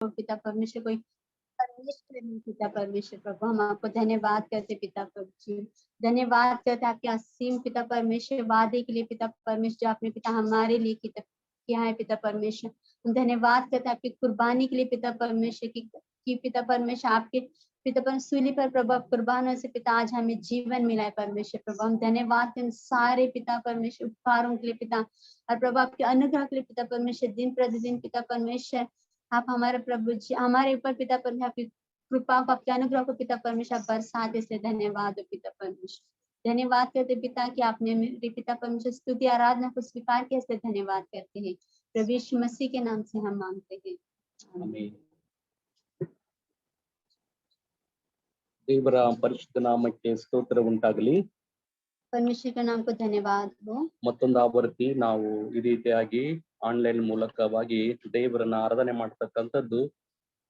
पिता परमेश्वर, कोई परमेश्वर नहीं पिता परमेश्वर प्रभु। हम आपको धन्यवाद करते पिता प्रभु जी, धन्यवाद करते आपके असीम पिता परमेश्वर वादे के लिए पिता परमेश्वर, जो आपने पिता हमारे लिए किया है पिता परमेश्वर। हम धन्यवाद करते आपकी कुर्बानी के लिए पिता परमेश्वर की पिता परमेश्वर, आपके पिता पर सूली पर प्रभु कुर्बान से पिता आज हमें जीवन मिला है परमेश्वर प्रभु। हम धन्यवाद करते सारे पिता परमेश्वर उपकारों के लिए पिता, और प्रभु आपके अनुग्रह के लिए पिता परमेश्वर, दिन प्रतिदिन पिता परमेश्वर आप हमारे प्रभु जी हमारे ऊपर पिता परमेश्वर आपकी कृपा को, आपके अनुग्रह को पिता परमेश्वर बरसात, इसलिए धन्यवाद हो पिता परमेश्वर। धन्यवाद करते पिता कि आपने मेरे पिता परमेश्वर स्तुति आराधना को स्वीकार किया, इसलिए धन्यवाद करते हैं। प्रभु यीशु मसीह के नाम से हम मांगते हैं, आमीन। ದೇವರ ಪರಿಶುದ್ಧ ನಾಮಕ್ಕೆ ಸ್ತೋತ್ರ ಉಂಟಾಗಲಿ। परमेश्वर के नाम को धन्यवाद हो। ಮತ್ತೊಂದು ಆವೃತ್ತಿ ನಾವು ಈ ರೀತಿಯಾಗಿ ಆನ್ಲೈನ್ ಮೂಲಕವಾಗಿ ದೇವರನ್ನ ಆರಾಧನೆ ಮಾಡ್ತಕ್ಕಂಥದ್ದು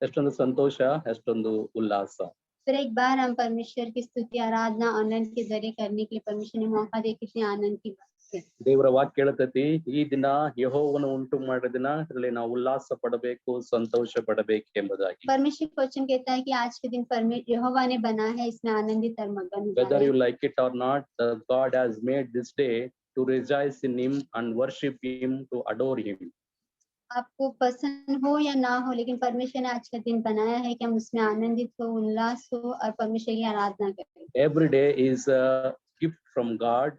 ಎಷ್ಟೊಂದು ಸಂತೋಷ, ಎಷ್ಟೊಂದು ಉಲ್ಲಾಸ। फिर एक बार हम परमेश्वर की स्तुति आराधना ऑनलाइन के जरिए करने के लिए परमेश्वर ने मौका दिया, कितने आनंद की बात है। ದೇವರ ವಾಕ್ಯ ಹೇಳುತ್ತೈತಿ, ಈ ದಿನ ಯೆಹೋವನು ಉಂಟು ಮಾಡಿದ ದಿನ, ಇದರಲ್ಲಿ ನಾವು ಉಲ್ಲಾಸ ಪಡಬೇಕು, ಸಂತೋಷ ಪಡಬೇಕು ಎಂಬುದಾಗಿ। परमेश्वर क्वेश्चन कहता है कि आज के दिन परमेश्वर यहोवा ने बना है, इसमें आनंदित और मगन होना Whether है। you like it or not, God has made this day to rejoice in Him and worship Him, to adore Him. आपको पसंद हो या ना हो, लेकिन परमेश्वर ने आज का दिन बनाया है कि हम उसमें आनंदित हो, उल्लास हो और परमेश्वर की आराधना करें। Every day is a gift from God.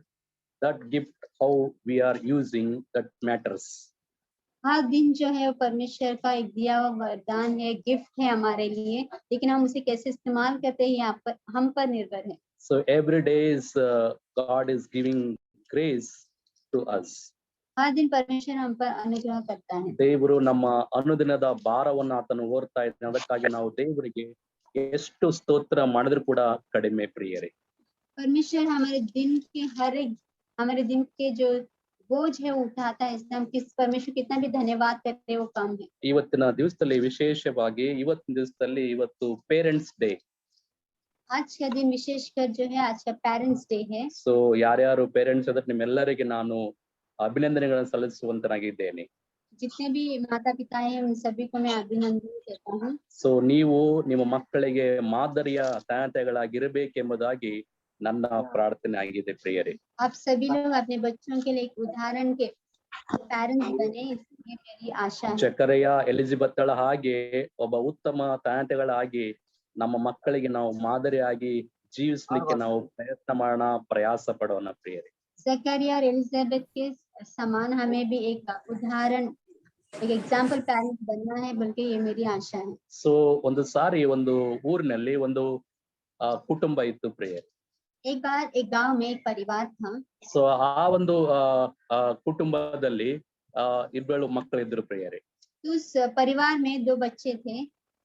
That gift, how we are using, that matters. हर दिन जो है वो परमेश्वर का एक दिया हुआ वरदान है, गिफ्ट है हमारे लिए, लेकिन हम उसे कैसे इस्तेमाल करते हैं ये हम पर निर्भर है। So every day is God is giving grace to us. हर दिन परमेश्वर हम पर अनुग्रह करता है। ದೇವರು ನಮ್ಮ ಅನುದಿನದ ಭಾರವನ್ನು ಆತನು ಹೊರ್ತಾ ಇದ್ದಾನೆ, ಅದಕ್ಕಾಗಿ ನಾವು ದೇವರಿಗೆ ಎಷ್ಟು ಸ್ತೋತ್ರ ಮಾಡಿದ್ರು ಕೂಡ ಕಡಿಮೆ ಪ್ರಿಯರೇ। परमेश्वर हमारे दिन के जो बोझ है वो उठाता है, इसलिए हम परमेश्वर कितना भी धन्यवाद करते हैं वो कम है। ಇವತ್ತಿನ ದಿವಸದಲ್ಲಿ ವಿಶೇಷವಾಗಿ ಇವತ್ತಿನ ದಿವಸದಲ್ಲಿ ಇವತ್ತು ಪೇರೆಂಟ್ಸ್ ಡೇ। आज का दिन विशेषकर जो है आज का पेरेंट्स डे है। ಸೊ ಯಾರ್ಯಾರು ಪೇರೆಂಟ್ಸ್ ಇದ್ದಾರೆ ನಿಮ್ಮೆಲ್ಲರಿಗೆ ನಾನು ಅಭಿನಂದನೆಗಳನ್ನು ಸಲ್ಲಿಸುವಂತನಾಗಿದ್ದೇನೆ। जितने भी माता पिता हैं उन सभी को मैं अभिनंदन देता हूँ। ಸೊ ನೀವು ನಿಮ್ಮ ಮಕ್ಕಳಿಗೆ ಮಾದರಿಯ ತಂದೆಗಳಾಗಿರಬೇಕೆಂಬುದಾಗಿ ನನ್ನ ಪ್ರಾರ್ಥನೆ ಆಗಿದೆ ಪ್ರಿಯರೇ। आप सभी लोग अपने बच्चों के लिए एक उदाहरण के पेरेंट्स बने, इसलिए मेरी आशा है। ಚಕರೆಯ ಎಲಿಜಬೆತ್ಗಳ ಹಾಗೆ ಒಬ್ಬ ಉತ್ತಮ ತಂದೆಗಳಾಗಿ ನಮ್ಮ ಮಕ್ಕಳಿಗೆ ನಾವು ಮಾದರಿಯಾಗಿ ಜೀವಿಸಲಿಕ್ಕೆ ನಾವು ಪ್ರಯತ್ನ ಮಾಡೋಣ, ಪ್ರಯಾಸ ಪಡೋಣ ಪ್ರಿಯರೇ। जकरिया और एलिजाबेथ के समान हमें भी एक उदाहरण, एक एग्जाम्पल पेरेंट्स बनना है, बल्कि ये मेरी आशा है। ಸೊ ಒಂದು ಸಾರಿ ಒಂದು ಊರಿನಲ್ಲಿ ಒಂದು ಕುಟುಂಬ ಇತ್ತು ಪ್ರಿಯರೇ। एक बार एक गांव में एक परिवार था। ಸೊ ಆ ಒಂದು ಕುಟುಂಬದಲ್ಲಿ ಇಬ್ಬರು ಮಕ್ಕಳಿದ್ರು ಪ್ರಿಯರೇ। उस परिवार में दो बच्चे थे।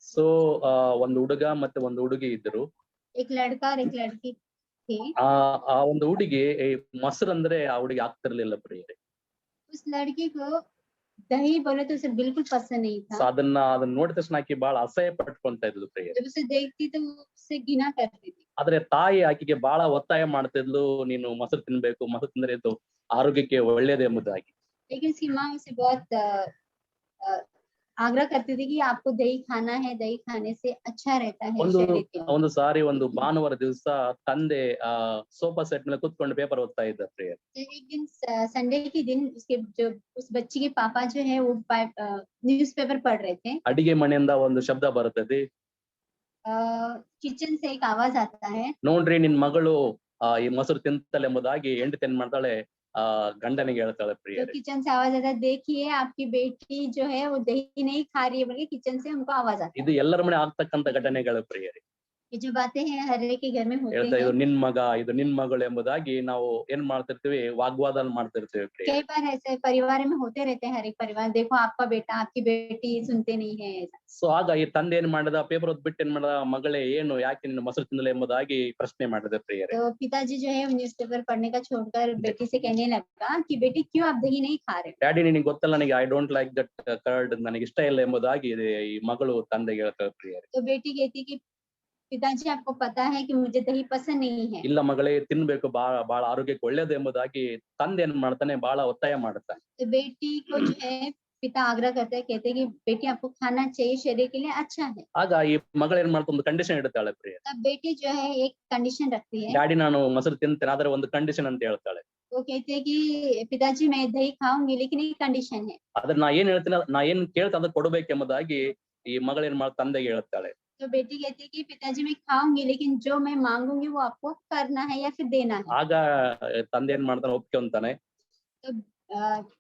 ಸೊ ಒಂದು ಹುಡುಗ ಮತ್ತೆ ಒಂದು ಹುಡುಗಿ ಇದ್ರು। एक लड़का और एक लड़की थी। ಆ ಒಂದು ಹುಡುಗಿ ಮೊಸರು ಅಂದ್ರೆ ಆ ಹುಡುಗಿ ಆಗ್ತಿರ್ಲಿಲ್ಲ ಪ್ರಿಯರೇ। उस लड़की को दही बोले तो उसे बिल्कुल पसंद नहीं था। ಅದನ್ನ ನೋಡಿದ ತಕ್ಷಣ ಆಕಿ ಬಹಳ ಅಸಹ್ಯ ಪಟ್ಕೊಂತ ಇದ್ಲು ಪ್ರಿಯರೇ। जब उसे देखती तो उससे घृणा करती थी। ಆದ್ರೆ ತಾಯಿ ಆಕೆಗೆ ಬಹಳ ಒತ್ತಾಯ ಮಾಡ್ತಿದ್ಲು, ನೀನು ಮೊಸರು ತಿನ್ಬೇಕು, ಮೊಸರು ತಿಂದ್ರೆ ಇದು ಆರೋಗ್ಯಕ್ಕೆ ಒಳ್ಳೇದೆಂಬುದಾಗಿ। लेकिन उसकी माँ उसे बहुत आग्रह करती थी कि आपको दही खाना है, दही खाने से अच्छा रहता है शरीर के लिए। ಒಂದು ಸಾರಿ ಒಂದು ಭಾನುವಾರ ದಿವಸ ತಂದೆ ಸೋಫಾ ಸೆಟ್ ಮೇಲೆ ಕೂತ್ಕೊಂಡು ಪೇಪರ್ ಓದ್ತಾ ಇದ್ದ ಪ್ರಿಯರೇ। एक दिन संडे के दिन उसके जो उस बच्ची के पापा जो है वो न्यूज़पेपर पढ़ रहे थे। ಅಡಿಗೆ ಮನೆಯಿಂದ ಒಂದು ಶಬ್ದ ಬರುತ್ತದೆ, किचन से एक आवाज आता है, ನೋಡ್ರಿ ನಿನ್ ಮಗಳು ಈ ಮೊಸರು ತಿಂತಲ್ಲ ಎಂಬುದಾಗಿ ಹೆಂಡತಿ ಏನ್ ಮಾಡ್ತಾಳೆ, ಗಂಡನಿಗೆ ಹೇಳ್ತಾಳೆ तो ಪ್ರಿಯರೇ। किचन से आवाज आता है, देखिए आपकी बेटी जो है वो दही नहीं खा रही है, बल्कि किचन से हमको आवाज आती ಇದು ಎಲ್ಲರ ಮನೆ ಆಗ್ತಕ್ಕಂತ ಘಟನೆಗಳು प्रियರೇ। है। ये जो बातें हैं हर एक के घर में होते ಹೇಳ್ತಾ हैं। ಇದು ನಿನ್ ಮಗ, ಇದು ನಿನ್ ಮಗಳು ಎಂಬುದಾಗಿ ನಾವು ಏನ್ ಮಾಡ್ತಿರ್ತೀವಿ, ವಾಗ್ವಾದ ಮಾಡ್ತಿರ್ತೀವಿ ಪ್ರಿಯರೇ। कई बार ऐसे परिवार में होते रहते हैं, हर एक परिवार, देखो आपका बेटा आपकी बेटी सुनते नहीं है। ಸೊ ಆಗ ಈ ತಂದೆ ಏನ್ ಮಾಡದ, ಪೇಪರ್ ಓದ್ಬಿಟ್ಟು ಏನ್ ಮಾಡದ, ಮಗಳೇ ಏನು ಯಾಕೆ ನಿನ್ನ ಮೊಸರು ತಿನ್ನಲ್ಲ ಎಂಬುದಾಗಿ ಪ್ರಶ್ನೆ ಮಾಡಿದ ಪ್ರಿಯರೇ। तो पिताजी जो है न्यूज़पेपर पढ़ने का छोड़कर बेटी से कहने लगा कि बेटी क्यों आप दही नहीं खा रहे? ಡ್ಯಾಡಿ ನಿನಗೆ ಗೊತ್ತಲ್ಲ, ನನಗೆ I don't like that curd, ನನಗೆ ಇಷ್ಟ ಇಲ್ಲ ಎಂಬುದಾಗಿ ಈ ಮಗಳು ತಂದೆಗೆ ಹೇಳ್ತಾಳೆ ಪ್ರಿಯರೇ। तो बेटी कहती कि पिताजी आपको पता है कि मुझे दही पसंद नहीं है। ಇಲ್ಲ ಮಗಳೇ ತಿನ್ಬೇಕು, ಬಹಳ ಆರೋಗ್ಯಕ್ಕೆ ಒಳ್ಳೇದು ಎಂಬುದಾಗಿ ತಂದೆ ಏನ್ ಮಾಡ್ತಾನೆ, ಬಹಳ ಒತ್ತಾಯ ಮಾಡ್ತಾನೆ। तो बेटी को जो है पिता आग्रह करते हैं, कहते हैं कि बेटी आपको खाना चाहिए, शरीर के लिए अच्छा है। ಆಗ ಈ ಮಗಳು ಏನ್ ಮಾಡ್ತಾ ಒಂದು ಕಂಡೀಷನ್ ಇಡ್ತಾಳೆ ಪ್ರಿಯ. तब बेटी जो है एक कंडीशन रखती है। ಡ್ಯಾಡಿ ನಾನು ಮೊಸರು ತಿಂತೇನೆ ಆದ್ರೆ ಒಂದು ಕಂಡೀಷನ್ ಅಂತ ಹೇಳ್ತಾಳೆ. वो कहते हैं कि पिताजी मैं दही खाऊंगी लेकिन एक कंडीशन है। ಆದ್ರೆ ನಾ ಏನ್ ಹೇಳ್ತೀನಿ ನಾ ಏನ್ ಕೇಳ್ತಾ ಅದನ್ನ ಕೊಡ್ಬೇಕೆಂಬುದಾಗಿ ಈ ಮಗಳು ಏನ್ ಮಾಡ್ತಾ ತಂದೆಗೆ ಹೇಳ್ತಾಳೆ. तो बेटी कहती है कि पिताजी मैं खाऊंगी लेकिन जो मैं मांगूंगी वो आपको करना है या फिर देना है। ಆಗ ತಂದೆ ಏನ್ ಮಾಡ್ತಾನೆ ಒಪ್ಕೊಂತಾನೆ. तो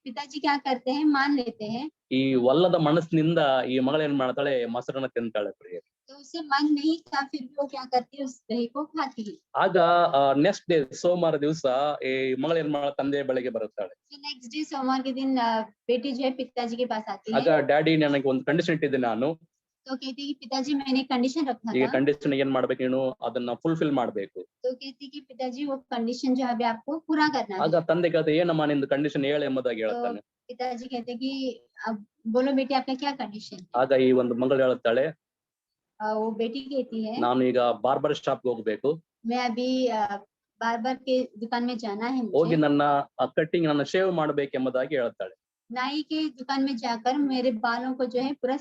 पिताजी क्या करते हैं, मान लेते हैं। ಈ ಒಲ್ಲದ ಮನಸ್ಸಿನಿಂದ ಈ ಮಗಳು ಏನ್ ಮಾಡ್ತಾಳೆ ಮೊಸರನ್ನ ತಿಂತಾಳೆ ಪ್ರಿಯ. तो उसे मन नहीं था फिर भी वो क्या करती है, उस दही को खाती है। ಆಗ ನೆಕ್ಸ್ಟ್ ಡೇ ಸೋಮವಾರ ದಿವಸ ಈ ಮಗಳು ಏನ್ ಮಾಡ ತಂದೆ ಬಳಿಗೆ ಬರುತ್ತಾಳೆ. तो नेक्स्ट डे सोमवार के दिन बेटी जो है पिताजी के पास आती ಆಗ है। ಡ್ಯಾಡಿ ನನಗೆ ಒಂದು ಕಂಡೀಷನ್ ಇಟ್ಟಿದ್ದೆ ನಾನು. तो कहती है कि पिताजी मैंने कंडीशन रखा ಈಗ था। ಕಂಡೀಷನ್ ಏನ್ ಮಾಡ್ಬೇಕು ನೀನು ಅದನ್ನ ಫುಲ್ಫಿಲ್ ಮಾಡ್ಬೇಕು. तो कहती है कि पिताजी वो कंडीशन जो है अभी आपको पूरा करना है। ಆಗ ತಂದೆ ಕೇಳ್ತಾರೆ ಏನಮ್ಮ ನಿಂದು ಕಂಡೀಷನ್ ಹೇಳು ಎಂಬುದಾಗಿ तो ಹೇಳ್ತಾನೆ. पिताजी कहते हैं कि अब बोलो बेटी आपका क्या कंडीशन है। ಆಗ ಈ ಒಂದು ಮಗಳು ಹೇಳ್ತಾಳೆ वो बेटी कहती है ನಾನು ಈಗ ಬಾರ್ಬರ್ ಶಾಪ್ ಹೋಗ್ಬೇಕು. मैं अभी बार्बर के दुकान में जाना है ಹೋಗಿ मुझे। ನನ್ನ ಕಟ್ಟಿಂಗ್ ನನ್ನ ಶೇವ್ ಮಾಡ್ಬೇಕೆಂಬುದಾಗಿ ಹೇಳ್ತಾಳೆ. नाई के दुकान में जाकर मेरे बालों को जो है पूरा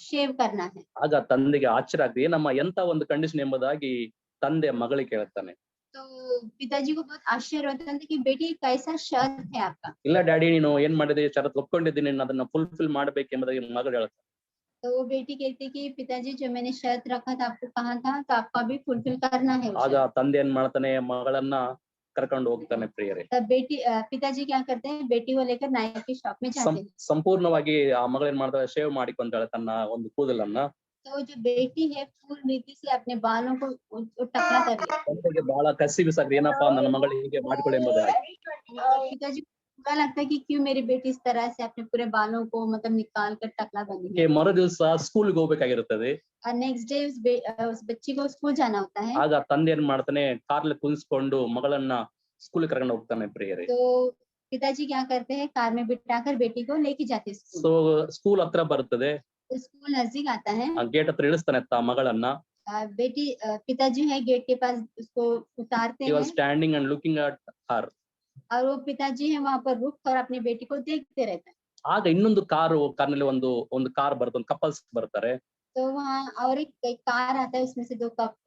शेव करना है। ಆಗ ತಂದೆಗೆ ಆಶ್ಚರ್ಯ ಆಗ್ತದೆ ಏನಮ್ಮ ಎಂತ ಒಂದು ಕಂಡೀಷನ್ ಎಂಬುದಾಗಿ ತಂದೆ ಮಗಳಿಗೆ ಕೇಳ್ತಾನೆ. तो पिताजी को बहुत आश्चर्य होता है कि बेटी कैसा शर्त है आपका। ಇಲ್ಲ ಡ್ಯಾಡಿ ನೀನು ಏನ್ ಮಾಡಿದೆ ಷರತ್ತು ಒಪ್ಕೊಂಡಿದ್ದೀನಿ ಅದನ್ನ ಫುಲ್ಫಿಲ್ ಮಾಡ್ಬೇಕೆಂಬುದಾಗಿ ಮಗಳು ಹೇಳ್ತಾಳೆ. तो वो बेटी कहती है कि पिताजी जो मैंने शर्त रखा था आपको कहा था तो आपको अभी फुलफिल करना है वो ಆಗ शर्त। ತಂದೆ ಏನ್ ಮಾಡ್ತಾನೆ ಮಗಳನ್ನ ಕರ್ಕೊಂಡು ಹೋಗ್ತಾನೆ ಪ್ರಿಯರೇ. तब बेटी पिताजी क्या करते हैं, बेटी को लेकर नाई की शॉप में जाते हैं। ಸಂಪೂರ್ಣವಾಗಿ ಆ ಮಗಳು ಏನ್ ಮಾಡ್ತಾಳೆ ಶೇವ್ ಮಾಡಿಕೊಂತಾಳೆ ತನ್ನ ಒಂದು ಕೂದಲನ್ನ. तो जो बेटी है पूर्ण रीति से अपने बालों को टकला कर लेती है। ತಂದೆಗೆ ಬಹಳ ಕಸಿ ಬಿಸಾಕ್ರಿ ಏನಪ್ಪಾ ನನ್ನ ಮಗಳು ಹೀಗೆ ಮಾಡಿಕೊಳ್ಳಿ ಎಂಬುದಾಗಿ. पिताजी को बुरा लगता है कि क्यों मेरी बेटी इस तरह से अपने पूरे बालों को मतलब निकाल कर टकला बनी है। ಮರು ದಿವಸ ಸ್ಕೂಲ್ಗೆ ಹೋಗ್ಬೇಕಾಗಿರುತ್ತದೆ. और नेक्स्ट डे उस बच्ची को स्कूल जाना होता है। ಆಗ ತಂದೆ ಏನ್ ಮಾಡ್ತಾನೆ ಕಾರ್ಲಿ ಕುಣಿಸ್ಕೊಂಡು ಮಗಳನ್ನ ಸ್ಕೂಲ್ ಕರ್ಕೊಂಡು ಹೋಗ್ತಾನೆ ಪ್ರಿಯರೇ. तो पिताजी क्या करते हैं, कार में बिठाकर बेटी को लेके जाते स्कूल। ಸೊ ಸ್ಕೂಲ್ ಹತ್ರ ಬರ್ತದೆ. तो स्कूल नजदीक आता है। ಗೇಟ್ ಹತ್ರ ಇಳಿಸ್ತಾನೆ ಮಗಳನ್ನ. बेटी पिताजी है गेट के पास उसको उतारते He was हैं standing and looking at her. और वो पिताजी है वहां पर रुक कर अपनी बेटी को देखते रहते हैं। ಆಗ ಇನ್ನೊಂದು ಕಾರ್ನಲ್ಲಿ ಒಂದು ಕಾರ್ ಬರುತ್ತೆ, ಒಂದು ಕಪಲ್ಸ್ ಬರ್ತಾರೆ. तो वहाँ और एक कार आता है, उसमें से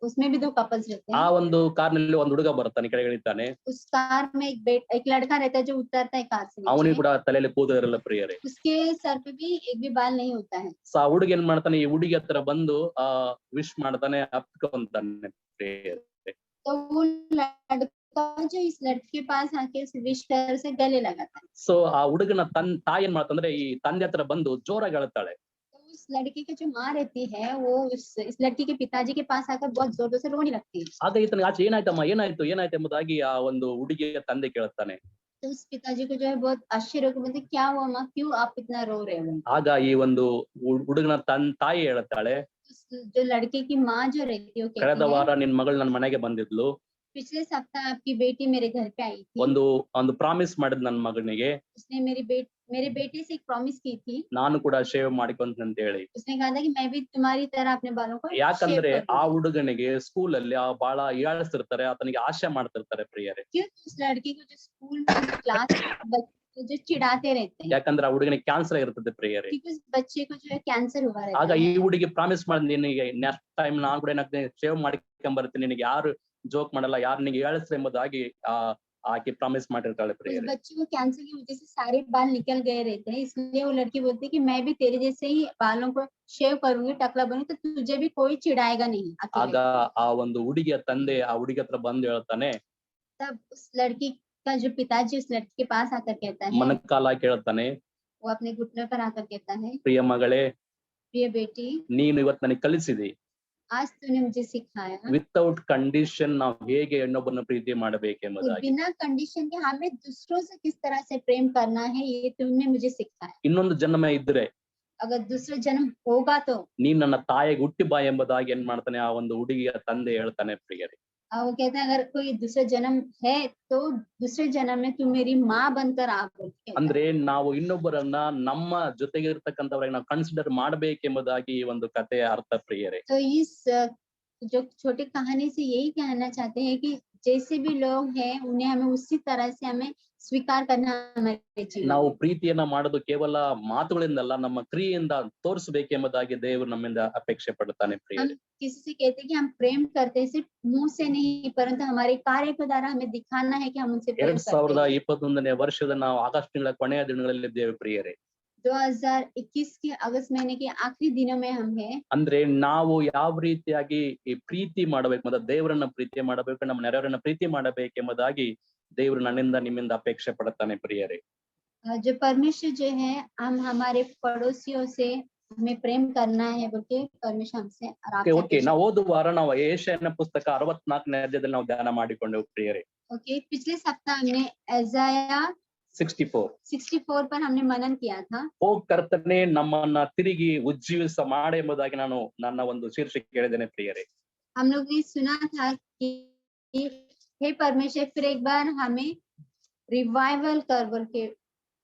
उसमें भी दो कपल्स रहते ಆ हैं। ಒಂದು ಕಾರ್ನಲ್ಲಿ ಒಂದು ಹುಡುಗ ಬರ್ತಾನೆ ಕೆಳಗೆ ಇಳಿತಾನೆ. उस कार में एक लड़का रहता है जो उतरता है कार से ಅವನಿಗೆ नीचे। ಕೂಡ ತಲೆಯಲ್ಲಿ ಕೂದಲು ಇರಲ್ಲ ಪ್ರಿಯರೇ. उसके सर पे भी एक भी बाल नहीं होता है। ಸೊ ಆ ಹುಡುಗ ಏನ್ ಮಾಡ್ತಾನೆ ಈ ಹುಡುಗಿ ಹತ್ರ ಬಂದು ವಿಶ್ ಮಾಡ್ತಾನೆ ಅಪ್ಕೊಂತಾನೆ ಪ್ರಿಯರೇ. तो वो लड़का जो इस लड़के के पास आके उसे विश कर उसे गले लगाता है। ಸೊ ಆ ಹುಡುಗನ ತಾಯಿ ಏನ್ ಮಾಡ್ತಂದ್ರೆ ಈ ತಂದೆ ಹತ್ರ ಬಂದು ಜೋರಾಗಿ ಅಳ್ತಾಳೆ. तो उस लड़के की जो माँ रहती है वो इस लड़की के पिताजी के पास आकर बहुत जोर से रोने लगती है। ಆಗ ಈತನಿಗೆ ಆಚೆ ಏನಾಯ್ತಮ್ಮ ಏನಾಯ್ತು ಎಂಬುದಾಗಿ ಆ ಒಂದು ಹುಡುಗಿಯ ತಂದೆ ಕೇಳ್ತಾನೆ. तो उस पिताजी को जो है बहुत आश्चर्य होकर बोलते क्या हुआ माँ, क्यों आप इतना रो रहे हो। ಆಗ ಈ ಒಂದು ಹುಡುಗನ ತಾಯಿ ಹೇಳ್ತಾಳೆ जो लड़के की माँ जो रहती है वो ಕಳೆದ कहती ವಾರ है ನಿನ್ ಮಗಳು ನನ್ನ ಮನೆಗೆ ಬಂದಿದ್ಲು. पिछले सप्ताह आपकी बेटी मेरे घर पे आई थी। ಒಂದು ಪ್ರಾಮಿಸ್ ಮಾಡಿದ್ ನನ್ನ ಮಗನಿಗೆ उसने मेरे बेटे से एक प्रॉमिस की थी। ನಾನು ಕೂಡ ಶೇವ್ ಮಾಡಿಕೊಂತೀನಿ ಅಂತ ಹೇಳಿ. उसने कहा था कि मैं भी तुम्हारी तरह अपने बालों को ಯಾಕಂದ್ರೆ शेव कर ಆ दूंगी। ಹುಡುಗನಿಗೆ ಸ್ಕೂಲ್ ಅಲ್ಲಿ ಬಹಳ ಹೀಯಾಳಿಸ್ತಿರ್ತಾರೆ, ಆತನಿಗೆ ಆಶೆ ಮಾಡ್ತಿರ್ತಾರೆ ಪ್ರಿಯರೇ. क्यों उस लड़के को जो स्कूल में क्लास जो चिढ़ाते रहते हैं ಯಾಕಂದ್ರೆ ಆ ಹುಡುಗನಿಗೆ ಕ್ಯಾನ್ಸರ್ ಇರ್ತದೆ ಪ್ರಿಯರೇ. क्योंकि उस बच्चे को जो है कैंसर हुआ ಆಗ रहता ಈ है। ಹುಡುಗಿ ಪ್ರಾಮಿಸ್ ಮಾಡಿದ್ ನಿನಗೆ ನೆಕ್ಸ್ಟ್ ಟೈಮ್ ನಾನು ಕೂಡ ಶೇವ್ ಮಾಡ್ಕೊಂಬರ್ತೀನಿ, ನಿನಗೆ ಯಾರು ಜೋಕ್ ಮಾಡಲ್ಲ, ಯಾರು ನಿನಗೆ ಹೇಳಿಸ್ರೆ ಎಂಬುದಾಗಿ ಆಕೆ ಪ್ರಾಮಿಸ್ ಮಾಡಿರ್ತಾಳೆ उस ಪ್ರಿಯರೇ. बच्चे को कैंसर की वजह से सारे बाल निकल गए रहते हैं, इसलिए वो लड़की बोलती है कि मैं भी तेरे जैसे ही बालों को शेव करूंगी, टकला बनूंगी, तो तुझे भी कोई चिढ़ाएगा नहीं ಆಗ अकेले। ಆ ಒಂದು ಹುಡುಗಿಯ ತಂದೆ ಆ ಹುಡುಗಿ ಹತ್ರ ಬಂದು ಹೇಳ್ತಾನೆ, तब उस लड़की का जो पिताजी उस लड़की के पास आकर कहता है, ಮನಕಾಲ ಕೇಳ್ತಾನೆ, वो अपने घुटनों पर आकर कहता है ಪ್ರಿಯ ಮಗಳೇ प्रिय बेटी ನೀನು ಇವತ್ತು ನನಗೆ ಕಲಿಸಿದಿ, आज तूने मुझे सिखाया ವಿತೌಟ್ ಕಂಡೀಷನ್ ನಾವು ಹೇಗೆ ಇನ್ನೊಬ್ಬರನ್ನ ಪ್ರೀತಿ कि ಮಾಡಬೇಕೆಂಬುದಾಗಿ. बिना कंडीशन के हमें दूसरों से किस तरह से प्रेम करना है, ये तुमने मुझे सिखाया। ಇನ್ನೊಂದು ಜನ್ಮ ಇದ್ರೆ अगर दूसरा जन्म होगा तो ನೀನ್ ನನ್ನ ತಾಯಿಗೆ ಹುಟ್ಟಿ ಬಾ ಎಂಬುದಾಗಿ ಏನ್ ಮಾಡ್ತಾನೆ ಆ ಒಂದು ಹುಡುಗಿಯ ತಂದೆ ಹೇಳ್ತಾನೆ ಪ್ರಿಯರೇ. वो कहते हैं अगर कोई दूसरा जन्म है तो दूसरे जन्म में तू मेरी माँ बनकर आ बोल के कहता है। ಅಂದ್ರೆ ನಾವು ಇನ್ನೊಬ್ಬರನ್ನ ನಮ್ಮ ಜೊತೆಗೆ ಇರ್ತಕ್ಕಂಥವ್ರಿಗೆ ನಾವು ಕನ್ಸಿಡರ್ ಮಾಡ್ಬೇಕೆಂಬುದಾಗಿ ಈ ಒಂದು ಕಥೆಯ ಅರ್ಥ ಪ್ರಿಯರೇ. तो इस जो छोटी कहानी से यही कहना चाहते हैं कि जैसे भी लोग हैं उन्हें हमें उसी तरह से हमें स्वीकार करना हमारे जीवन ನಾವು में। ಪ್ರೀತಿಯನ್ನ ಮಾಡೋದು ಕೇವಲ ಮಾತುಗಳಿಂದಲ್ಲ, ನಮ್ಮ ಕ್ರಿಯೆಯಿಂದ ತೋರಿಸಬೇಕೆಂಬುದಾಗಿ ದೇವರು ನಮ್ಮಿಂದ ಅಪೇಕ್ಷೆ ಪಡುತ್ತಾನೆ हम ಪ್ರಿಯರೇ. किसी से कहते हैं कि हम प्रेम करते हैं सिर्फ मुंह से नहीं परंतु हमारे कार्य के द्वारा हमें दिखाना है कि हम उनसे प्रेम करते हैं। 2021ನೇ ವರ್ಷದ ನಾವು ಆಗಸ್ಟ್ ತಿಂಗಳ ಕೊನೆಯ ದಿನಗಳಲ್ಲಿದ್ದೇವೆ ಪ್ರಿಯರೇ. 2021 के अगस्त महीने के आखिरी दिनों में हम हैं। ಅಂದ್ರೆ ನಾವು ಯಾವ ರೀತಿಯಾಗಿ ಈ ಪ್ರೀತಿ ಮಾಡಬೇಕು, ಮತ್ತೆ ದೇವರನ್ನ ಪ್ರೀತಿ ಮಾಡಬೇಕು, ನಮ್ಮ ನೆರೆಯವರನ್ನ ಪ್ರೀತಿ ಮಾಡಬೇಕೆಂಬುದಾಗಿ ದೇವರು ನನ್ನಿಂದ ನಿಮ್ಮಿಂದ ಅಪೇಕ್ಷೆ ಪಡುತ್ತಾನೆ ಪ್ರಿಯರೇ. जो परमेश्वर जो है हम हमारे पड़ोसियों से हमें प्रेम करना है बोल के परमेश्वर हमसे और आपसे ಓಕೆ, अपेक्षा ನಾವು ಹೋದ ವಾರ ನಾವು ಯೆಶಾಯನ ಪುಸ್ತಕ 64ನೇ ಅಧ್ಯಾಯದಲ್ಲಿ ನಾವು ಧ್ಯಾನ ಮಾಡಿಕೊಂಡೆವು ಪ್ರಿಯರೇ. ओके पिछले सप्ताह हमने ऐसाया 64 64 पर हमने मनन किया था। ಓ ಕರ್ತನೆ ನಮ್ಮನ್ನ ತಿರುಗಿ ಉಜ್ಜೀವಿಸ ಮಾಡು ಎಂಬುದಾಗಿ ನಾನು ನನ್ನ ಒಂದು ಶೀರ್ಷಿಕೆ ಹೇಳಿದ್ದೇನೆ ಪ್ರಿಯರೇ. हम लोग ने सुना था कि हे परमेश्वर फिर एक बार हमें रिवाइवल कर बोल के।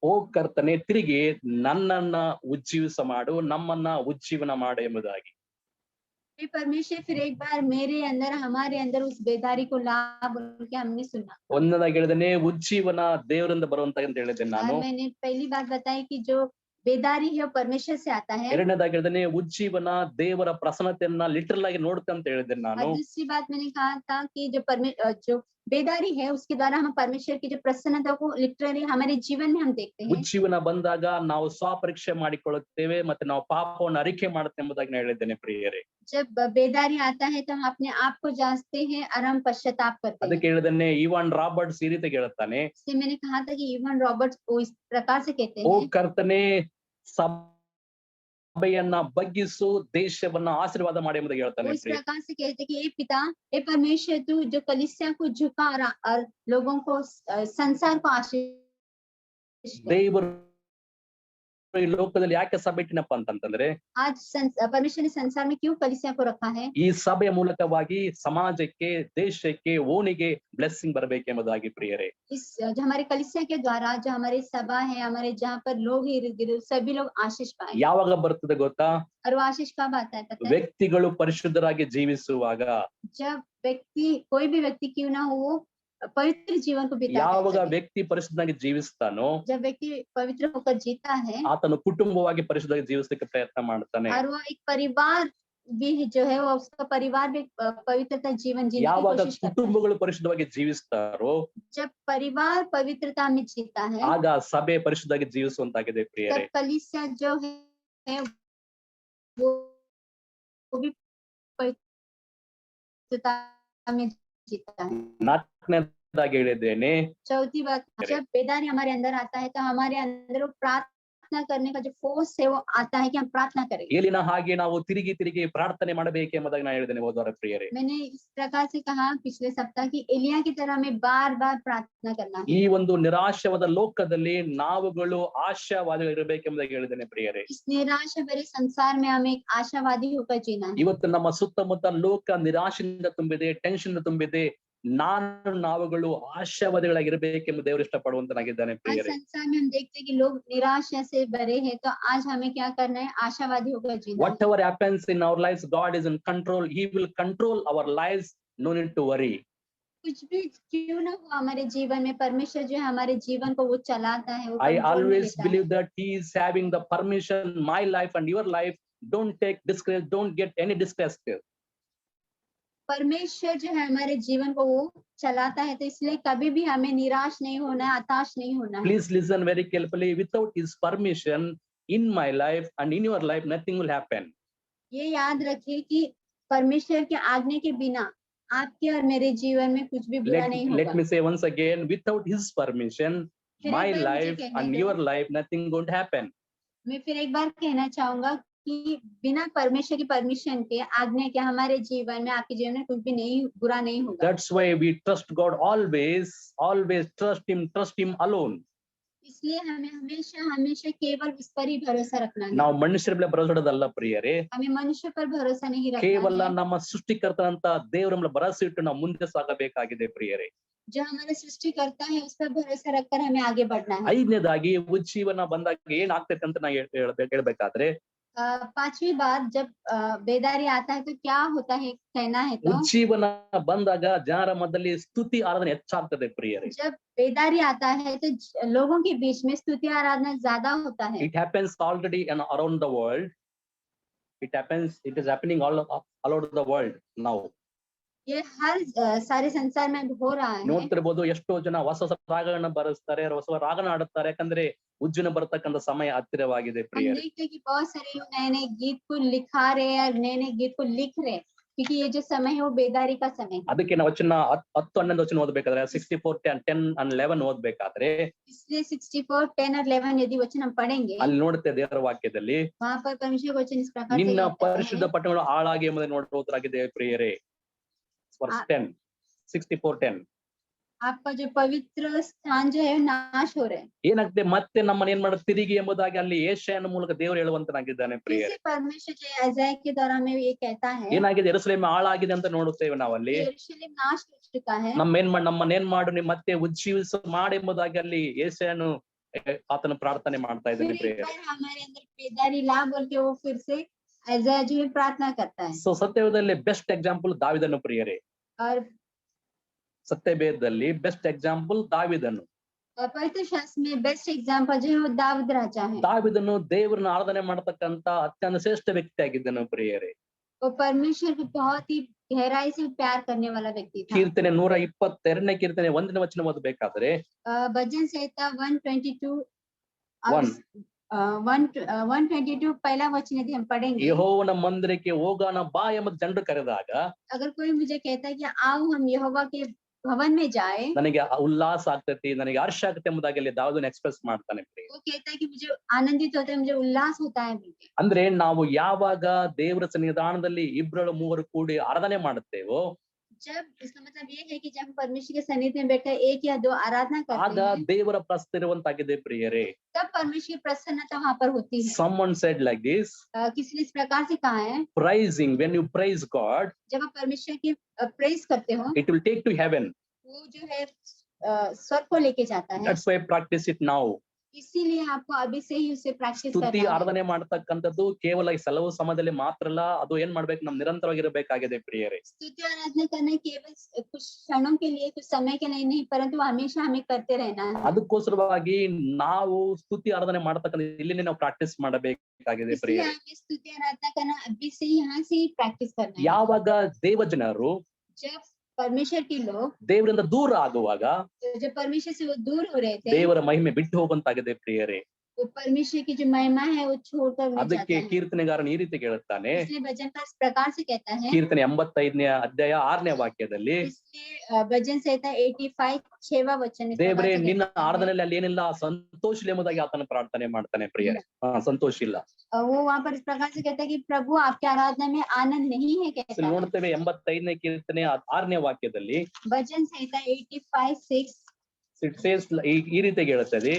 ಓ ಕರ್ತನೆ ತಿರುಗಿ ನನ್ನನ್ನ ಉಜ್ಜೀವಿಸ ಮಾಡು, ನಮ್ಮನ್ನ ಉಜ್ಜೀವನ ಮಾಡು ಎಂಬುದಾಗಿ. हे परमेश्वर फिर एक बार मेरे अंदर हमारे अंदर उस बेदारी को ला बोल के हमने सुना। ಒಂದನೇದಾಗಿ ಹೇಳಿದ್ದೇನೆ ಉಜ್ಜೀವನ ದೇವರಿಂದ ಬರುವಂತ ಅಂತ ಹೇಳಿದ್ದೇನೆ ನಾನು. और मैंने पहली बात बताई कि जो बेदारी है वो परमेश्वर से आता है। ಎರಡನೇದಾಗಿ ಹೇಳಿದ್ದೇನೆ ಉಜ್ಜೀವನ ದೇವರ ಪ್ರಸನ್ನತೆಯನ್ನ ಲಿಟರಲ್ ಆಗಿ ನೋಡುತ್ತೆ ಅಂತ ಹೇಳಿದ್ದೇನೆ ನಾನು. और दूसरी बात मैंने कहा था कि जो बेदारी है उसके द्वारा हम परमेश्वर की जो प्रसन्नता को लिटरली हमारे जीवन में हम देखते हैं। ಉಜ್ಜೀವನ ಬಂದಾಗ ನಾವು ಸ್ವಪರೀಕ್ಷೆ ಮಾಡಿಕೊಳ್ಳುತ್ತೇವೆ ಮತ್ತೆ ನಾವು ಪಾಪವನ್ನು ಅರಿಕೆ ಮಾಡುತ್ತೇವೆ ಎಂಬುದಾಗಿ ನಾನು ಹೇಳಿದ್ದೇನೆ ಪ್ರಿಯರೇ. जब बेदारी आता है तो हम अपने आप को जांचते हैं और हम पश्चाताप करते हैं। ಅದಕ್ಕೆ ಹೇಳಿದ್ದೇನೆ ಇವಾನ್ ರಾಬರ್ಟ್ಸ್ ಈ ರೀತಿ ಹೇಳ್ತಾನೆ, इसलिए मैंने कहा था कि इवान रॉबर्ट्स वो इस प्रकार से कहते ಓ हैं, ಕರ್ತನೆ ಸಭೆಯನ್ನ ಬಗ್ಗಿಸು, ದೇಶವನ್ನ ಆಶೀರ್ವಾದ ಮಾಡಿ ಎಂಬುದಾಗಿ ಹೇಳ್ತಾನೆ वो इस ಪ್ರಿಯರೇ. प्रकार से कहते हैं कि हे पिता हे परमेश्वर तू जो कलीसिया को झुका और लोगों को संसार को आशीष दे। ದೇವರು ಈ ಲೋಕದಲ್ಲಿ ಯಾಕೆ ಸಭೆ ಇಟ್ಟಿನಪ್ಪ ಅಂತಂದ್ರೆ, आज परमेश्वर ने संसार में क्यों कलीसिया को रखा है? ಈ ಸಭೆಯ ಮೂಲಕವಾಗಿ ಸಮಾಜಕ್ಕೆ, ದೇಶಕ್ಕೆ, ಓಣಿಗೆ ಬ್ಲೆಸ್ಸಿಂಗ್ ಬರಬೇಕೆಂಬುದಾಗಿ ಪ್ರಿಯರೇ. इस जो हमारे कलीसिया के द्वारा जो हमारी सभा है, हमारे जहाँ पर लोग इर्द गिर्द सभी लोग आशीष पाए। ಯಾವಾಗ ಬರ್ತದೆ ಗೊತ್ತಾ? और वो आशीष कब आता है पता है? ವ್ಯಕ್ತಿಗಳು ಪರಿಶುದ್ಧರಾಗಿ ಜೀವಿಸುವಾಗ, जब व्यक्ति कोई भी व्यक्ति क्यों ना हो वो पवित्र जीवन को बिताता ಯಾವಾಗ है। ವ್ಯಕ್ತಿ ಪರಿಶುದ್ಧನಾಗಿ ಜೀವಿಸ್ತಾನೋ जब व्यक्ति पवित्र होकर जीता है ಆತನು ಕುಟುಂಬವಾಗಿ ಪರಿಶುದ್ಧವಾಗಿ ಜೀವಿಸಲಿಕ್ಕೆ ಪ್ರಯತ್ನ ಮಾಡ್ತಾನೆ. और वो एक परिवार भी जो है वो उसका परिवार भी पवित्रता जीवन जीने की ಯಾವಾಗ कोशिश करता है। ಕುಟುಂಬಗಳು ಪರಿಶುದ್ಧವಾಗಿ ಜೀವಿಸ್ತಾರೋ जब परिवार पवित्रता में जीता है ಆಗ ಸಭೆ ಪರಿಶುದ್ಧವಾಗಿ ಜೀವಿಸುವಂತಾಗಿದೆ ಪ್ರಿಯರೇ. तब कलीसिया जो है वो भी पवित्रता में जीता है। ನಾಲ್ಕನೇದಾಗಿ ಹೇಳಿದ್ದೇನೆ, चौथी बात, जब बेदारी हमारे अंदर आता है तो हमारे अंदर वो प्रार्थना करने का जो फोर्स है वो आता है कि हम प्रार्थना करें। ಏಲಿನ ಹಾಗೆ ನಾವು ತಿರುಗಿ ತಿರುಗಿ ಪ್ರಾರ್ಥನೆ ಮಾಡಬೇಕೆಂಬುದಾಗಿ ನಾನು ಹೇಳಿದ್ದೇನೆ ಹೋದವರ ಪ್ರಿಯರೇ. मैंने इस प्रकार से कहा पिछले सप्ताह की एलिया की तरह हमें बार बार प्रार्थना करना है। ಈ ಒಂದು ನಿರಾಶವಾದ ಲೋಕದಲ್ಲಿ ನಾವುಗಳು ಆಶಾವಾದಿಗಳಿರಬೇಕೆಂಬುದಾಗಿ ಹೇಳಿದ್ದೇನೆ ಪ್ರಿಯರೇ. इस निराशा भरे संसार में हमें एक आशावादी होकर जीना है। ಇವತ್ತು ನಮ್ಮ ಸುತ್ತಮುತ್ತ ಲೋಕ ನಿರಾಶೆಯಿಂದ ತುಂಬಿದೆ, ಟೆನ್ಷನ್ ತುಂಬಿದೆ. ನಾವುಗಳು ಆಶಾವಾದಿಗಳಾಗಿರ್ಬೇಕೆಂಬ ದೇವರು ಇಷ್ಟಪಡುವಂತನಾಗಿದ್ದಾನೆ आज ಪ್ರಿಯರೇ. संसार में हम देखते हैं कि लोग निराशा से भरे हैं तो आज हमें क्या करना है? आशावादी होकर जीना है। Whatever happens in our lives, God is in control. He will control our lives. No need to worry. कुछ भी क्यों ना हो हमारे जीवन में परमेश्वर जो है हमारे जीवन को वो चलाता है, वो I कंट्रोल में always लेता है। believe that He is having the permission. My life and your life. Don't take disgrace. Don't get any disgrace. परमेश्वर जो है हमारे जीवन को वो चलाता है तो इसलिए कभी भी हमें निराश नहीं होना है, हताश नहीं होना है। Please listen very carefully. Without His permission in my life and in your life, nothing will happen. ये याद रखिए कि परमेश्वर के आज्ञा के बिना आपके और मेरे जीवन में कुछ भी बुरा नहीं Let होगा। me say once again, without His permission, फिर my एक बार मुझे life कहने and दो। your life, nothing going to happen. मैं फिर एक बार कहना चाहूंगा कि बिना परमेश्वर की परमिशन के, आज्ञा के हमारे जीवन में, आपके जीवन में कुछ भी नहीं बुरा नहीं होगा। That's why we trust God always. Always trust Him alone. इसलिए हमें हमेशा केवल उस पर ही भरोसा रखना है। ನಾವು ಮನುಷ್ಯರ ಮೇಲೆ ಭರವಸೆ ಇಡೋದಲ್ಲ ಪ್ರಿಯರೇ. हमें मनुष्य पर भरोसा नहीं रखना ಕೇವಲ है। ನಮ್ಮ ಸೃಷ್ಟಿಕರ್ತನಂತ ದೇವರ ಮೇಲೆ ಭರವಸೆ ಇಟ್ಟು ನಾವು ಮುಂದೆ ಸಾಗಬೇಕಾಗಿದೆ ಪ್ರಿಯರೇ. जो हमारा सृष्टि करता है उस पर भरोसा रखकर हमें आगे बढ़ना है। ಐದನೇದಾಗಿ ಉಜ್ಜೀವನ ಬಂದಾಗ ಏನಾಗ್ತೈತೆ ಅಂತ ನಾ ಹೇಳ್ಬೇಕಾದ್ರೆ, पांचवी बात, जब बेदारी आता है तो क्या होता है, कहना है तो ಉಜ್ಜೀವನ ಬಂದಾಗ ಜನರ ಮಧ್ಯದಲ್ಲಿ ಸ್ತುತಿ ಆರಾಧನೆ ಹೆಚ್ಚಾಗ್ತದೆ ಪ್ರಿಯರೇ. जब बेदारी आता है तो लोगों के बीच में स्तुति आराधना ज्यादा होता है। It happens already and around the world. It is happening all over the world now. ये हर सारे संसार में हो रहा है। ನೋಡ್ತಿರ್ಬೋದು ಎಷ್ಟೋ ಜನ ಹೊಸ ಹೊಸ ರಾಗಗಳನ್ನ ಬರೆಸ್ತಾರೆ, ಹೊಸ ರಾಗನ ಆಡುತ್ತಾರೆ, ಯಾಕಂದ್ರೆ ಉಜ್ಜನ ಬರ್ತಕ್ಕಂಥ ಸಮಯ ಹತ್ತಿರವಾಗಿದೆ हम ಪ್ರಿಯರೇ. देखते हैं कि बहुत सारे नए नए गीत को लिखा रहे हैं और नए नए गीत को लिख रहे हैं, क्योंकि ये जो समय है वो बेदारी का समय है। ಅದಕ್ಕೆ ನಾವು ವಚನ 10-11 ವಚನ ಓದಬೇಕಾದ್ರೆ 64:10 and 11 ಓದಬೇಕಾದ್ರೆ इसलिए 64, 10 और 11 यदि वचन हम पढ़ेंगे, ಅಲ್ಲಿ ನೋಡುತ್ತೆ ದೇವರ ವಾಕ್ಯದಲ್ಲಿ वहाँ पर परमेश्वर का वचन इस प्रकार से ನಿನ್ನ कहता ಪರಿಶುದ್ಧ है, ಪಟ್ಟಣಗಳು ಹಾಳಾಗಿ ಎಂಬುದನ್ನು ನೋಡುವುದಾಗಿದೆ ಪ್ರಿಯರೇ. Verse 10, 64:10. आपका जो पवित्र स्थान जो है वो नाश हो रहे हैं। ಏನಾಗ್ತದೆ, ಮತ್ತೆ ನಮ್ಮನ್ನ ಏನ್ ಮಾಡೋದು ತಿರುಗಿ ಎಂಬುದಾಗಿ ಅಲ್ಲಿ ಯೆಶಾಯನ ಮೂಲಕ ದೇವರು ಹೇಳುವಂತನಾಗಿದ್ದಾನೆ ಪ್ರಿಯರೇ. जैसे परमेश्वर जो अज़ाया के द्वारा में ये कहता है, ಏನಾಗಿದೆ, ಯೆರೂಸಲೇಮ್ ಹಾಳಾಗಿದೆ ಅಂತ ನೋಡುತ್ತೇವೆ ನಾವಲ್ಲಿ. यरूशलेम नाश हो चुका है। ನಮ್ಮನ್ನೇನ್ ಮಾಡು ನೀ ಮತ್ತೆ ಉಜ್ಜೀವಿಸ ಮಾಡೆಂಬುದಾಗಿ ಅಲ್ಲಿ ಯೆಶಾಯನು ಆತನ ಪ್ರಾರ್ಥನೆ ಮಾಡ್ತಾ फिर ಇದ್ದಾನೆ एक ಪ್ರಿಯರೇ. बार हमारे अंदर बेदारी ला बोल के वो फिर से अज़ाया जो है प्रार्थना करता है। ಸೊ ಸತ್ಯವೇದದಲ್ಲಿ ಬೆಸ್ಟ್ ಎಕ್ಸಾಂಪಲ್ ದಾವಿದನು ಪ್ರಿಯರೇ. और ಸತ್ಯವೇದದಲ್ಲಿ ಬೆಸ್ಟ್ ಎಕ್ಸಾಂಪಲ್ ದಾವಿದನು. पवित्र शास्त्र में बेस्ट एग्जाम्पल जो है वो दाऊद राजा है। ದಾವಿದನು ದೇವರನ್ನ ಆರಾಧನೆ ಮಾಡತಕ್ಕಂತ ಅತ್ಯಂತ ಶ್ರೇಷ್ಠ ವ್ಯಕ್ತಿ ಆಗಿದ್ದನು ಪ್ರಿಯರೇ. वो परमेश्वर को बहुत ही गहराई से प्यार करने वाला व्यक्ति था। ಕೀರ್ತನೆ 122ನೇ ಕೀರ್ತನೆ 1ನೇ ವಚನ ಓದಬೇಕಾದ್ರೆ भजन संहिता 122 1 122 पहला वचन यदि हम पढ़ेंगे, ಯೆಹೋವನ ಮಂದಿರಕ್ಕೆ ಹೋಗೋಣ ಬಾ ಎಂಬ ಜನರು ಕರೆದಾಗ अगर कोई मुझे कहता है कि आओ हम यहोवा के भवन में जाए, ನನಗೆ ಉಲ್ಲಾಸ ಆಗ್ತೈತಿ, ನನಗೆ ಹರ್ಷ ಆಗುತ್ತೆ ಎಂಬುದಾಗಿ ಅಲ್ಲಿ ದಾವಿದನು ಎಕ್ಸ್ಪ್ರೆಸ್ ಮಾಡ್ತಾನೆ ಪ್ರಿಯ. वो कहता है कि मुझे आनंदित होता है, मुझे उल्लास होता है बोल के। ಅಂದ್ರೆ ನಾವು ಯಾವಾಗ ದೇವರ ಸನ್ನಿಧಾನದಲ್ಲಿ ಇಬ್ಬರು ಮೂವರು ಕೂಡಿ ಆರಾಧನೆ ಮಾಡುತ್ತೇವೋ जब इसका मतलब ये है कि जब हम परमेश्वर के सन्निधि में बैठकर एक या दो आराधना ಆಗ करते हैं, ದೇವರ ಪ್ರಸ್ತಾವ ಇರುವಂತಾಗಿದೆ ಪ್ರಿಯರೇ. तब परमेश्वर की प्रसन्नता वहां पर होती है। Someone said like this, किसी ने इस प्रकार से कहा है, praising, when you praise God, जब आप परमेश्वर की प्रेज करते हो, it will take to heaven. वो जो है स्वर्ग को लेके जाता है। That's why practice it now. इसीलिए आपको अभी से ही उसे प्रैक्टिस ಸ್ತುತಿ करना है। ಆರಾಧನೆ ಮಾಡತಕ್ಕಂಥದ್ದು ಕೇವಲ ಈ ಸಲವು ಸಮಯದಲ್ಲಿ ಮಾತ್ರ ಅಲ್ಲ, ಅದು ಏನ್ ಮಾಡ್ಬೇಕು, ನಮ್ ನಿರಂತರವಾಗಿರಬೇಕಾಗಿದೆ ಪ್ರಿಯರೇ. स्तुति आराधना करना केवल कुछ क्षणों के लिए, कुछ समय के लिए नहीं, परंतु हमेशा हमें करते रहना है। ಅದಕ್ಕೋಸ್ಕರವಾಗಿ ನಾವು ಸ್ತುತಿ ಆರಾಧನೆ ಮಾಡತಕ್ಕಂಥ ಇಲ್ಲಿನೇ ನಾವು ಪ್ರಾಕ್ಟೀಸ್ ಮಾಡಬೇಕಾಗಿದೆ इसलिए ಪ್ರಿಯರೇ. हमें स्तुति आराधना करना अभी से यहाँ से ही प्रैक्टिस करना है। ಯಾವಾಗ ದೇವಜನರು जब परमेश्वर के लोग, ದೇವರಿಂದ ದೂರ ಆಗುವಾಗ जब परमेश्वर से वो दूर हो रहे थे, ದೇವರ ಮಹಿಮೆ ಬಿಟ್ಟು ಹೋಗುವಂತಾಗಿದೆ ಪ್ರಿಯರೇ. वो परमेश्वर की जो महिमा है वो छोड़कर उड़ ಅದಕ್ಕೆ जाता है। ಕೀರ್ತನೆಗಾರನು ಈ ರೀತಿ ಹೇಳುತ್ತಾನೆ, इसलिए भजनकार इस प्रकार से कहता है, ಕೀರ್ತನೆ 85ನೇ ಅಧ್ಯಾಯ 6ನೇ ವಾಕ್ಯದಲ್ಲಿ, इसलिए भजन संहिता 85 6वां वचन इस प्रकार ದೇವರೇ से ನಿನ್ನ कहता है, ಆರಾಧನೆಯಲ್ಲಿ ಅಲ್ಲಿ ಏನಿಲ್ಲ ಸಂತೋಷ ಎಂಬುದಾಗಿ ಆತನ ಪ್ರಾರ್ಥನೆ ಮಾಡ್ತಾನೆ ಪ್ರಿಯರೇ. ಸಂತೋಷ ಇಲ್ಲ. वो वहाँ पर इस प्रकार से कहता है कि प्रभु आपकी आराधना में आनंद नहीं है, कहता ಇಲ್ಲಿ है। ನೋಡ್ತೇವೆ 85ನೇ ಕೀರ್ತನೆ 6ನೇ ವಾಕ್ಯದಲ್ಲಿ भजन संहिता 85:6 it says ಈ ರೀತಿ ಹೇಳುತ್ತದೆ,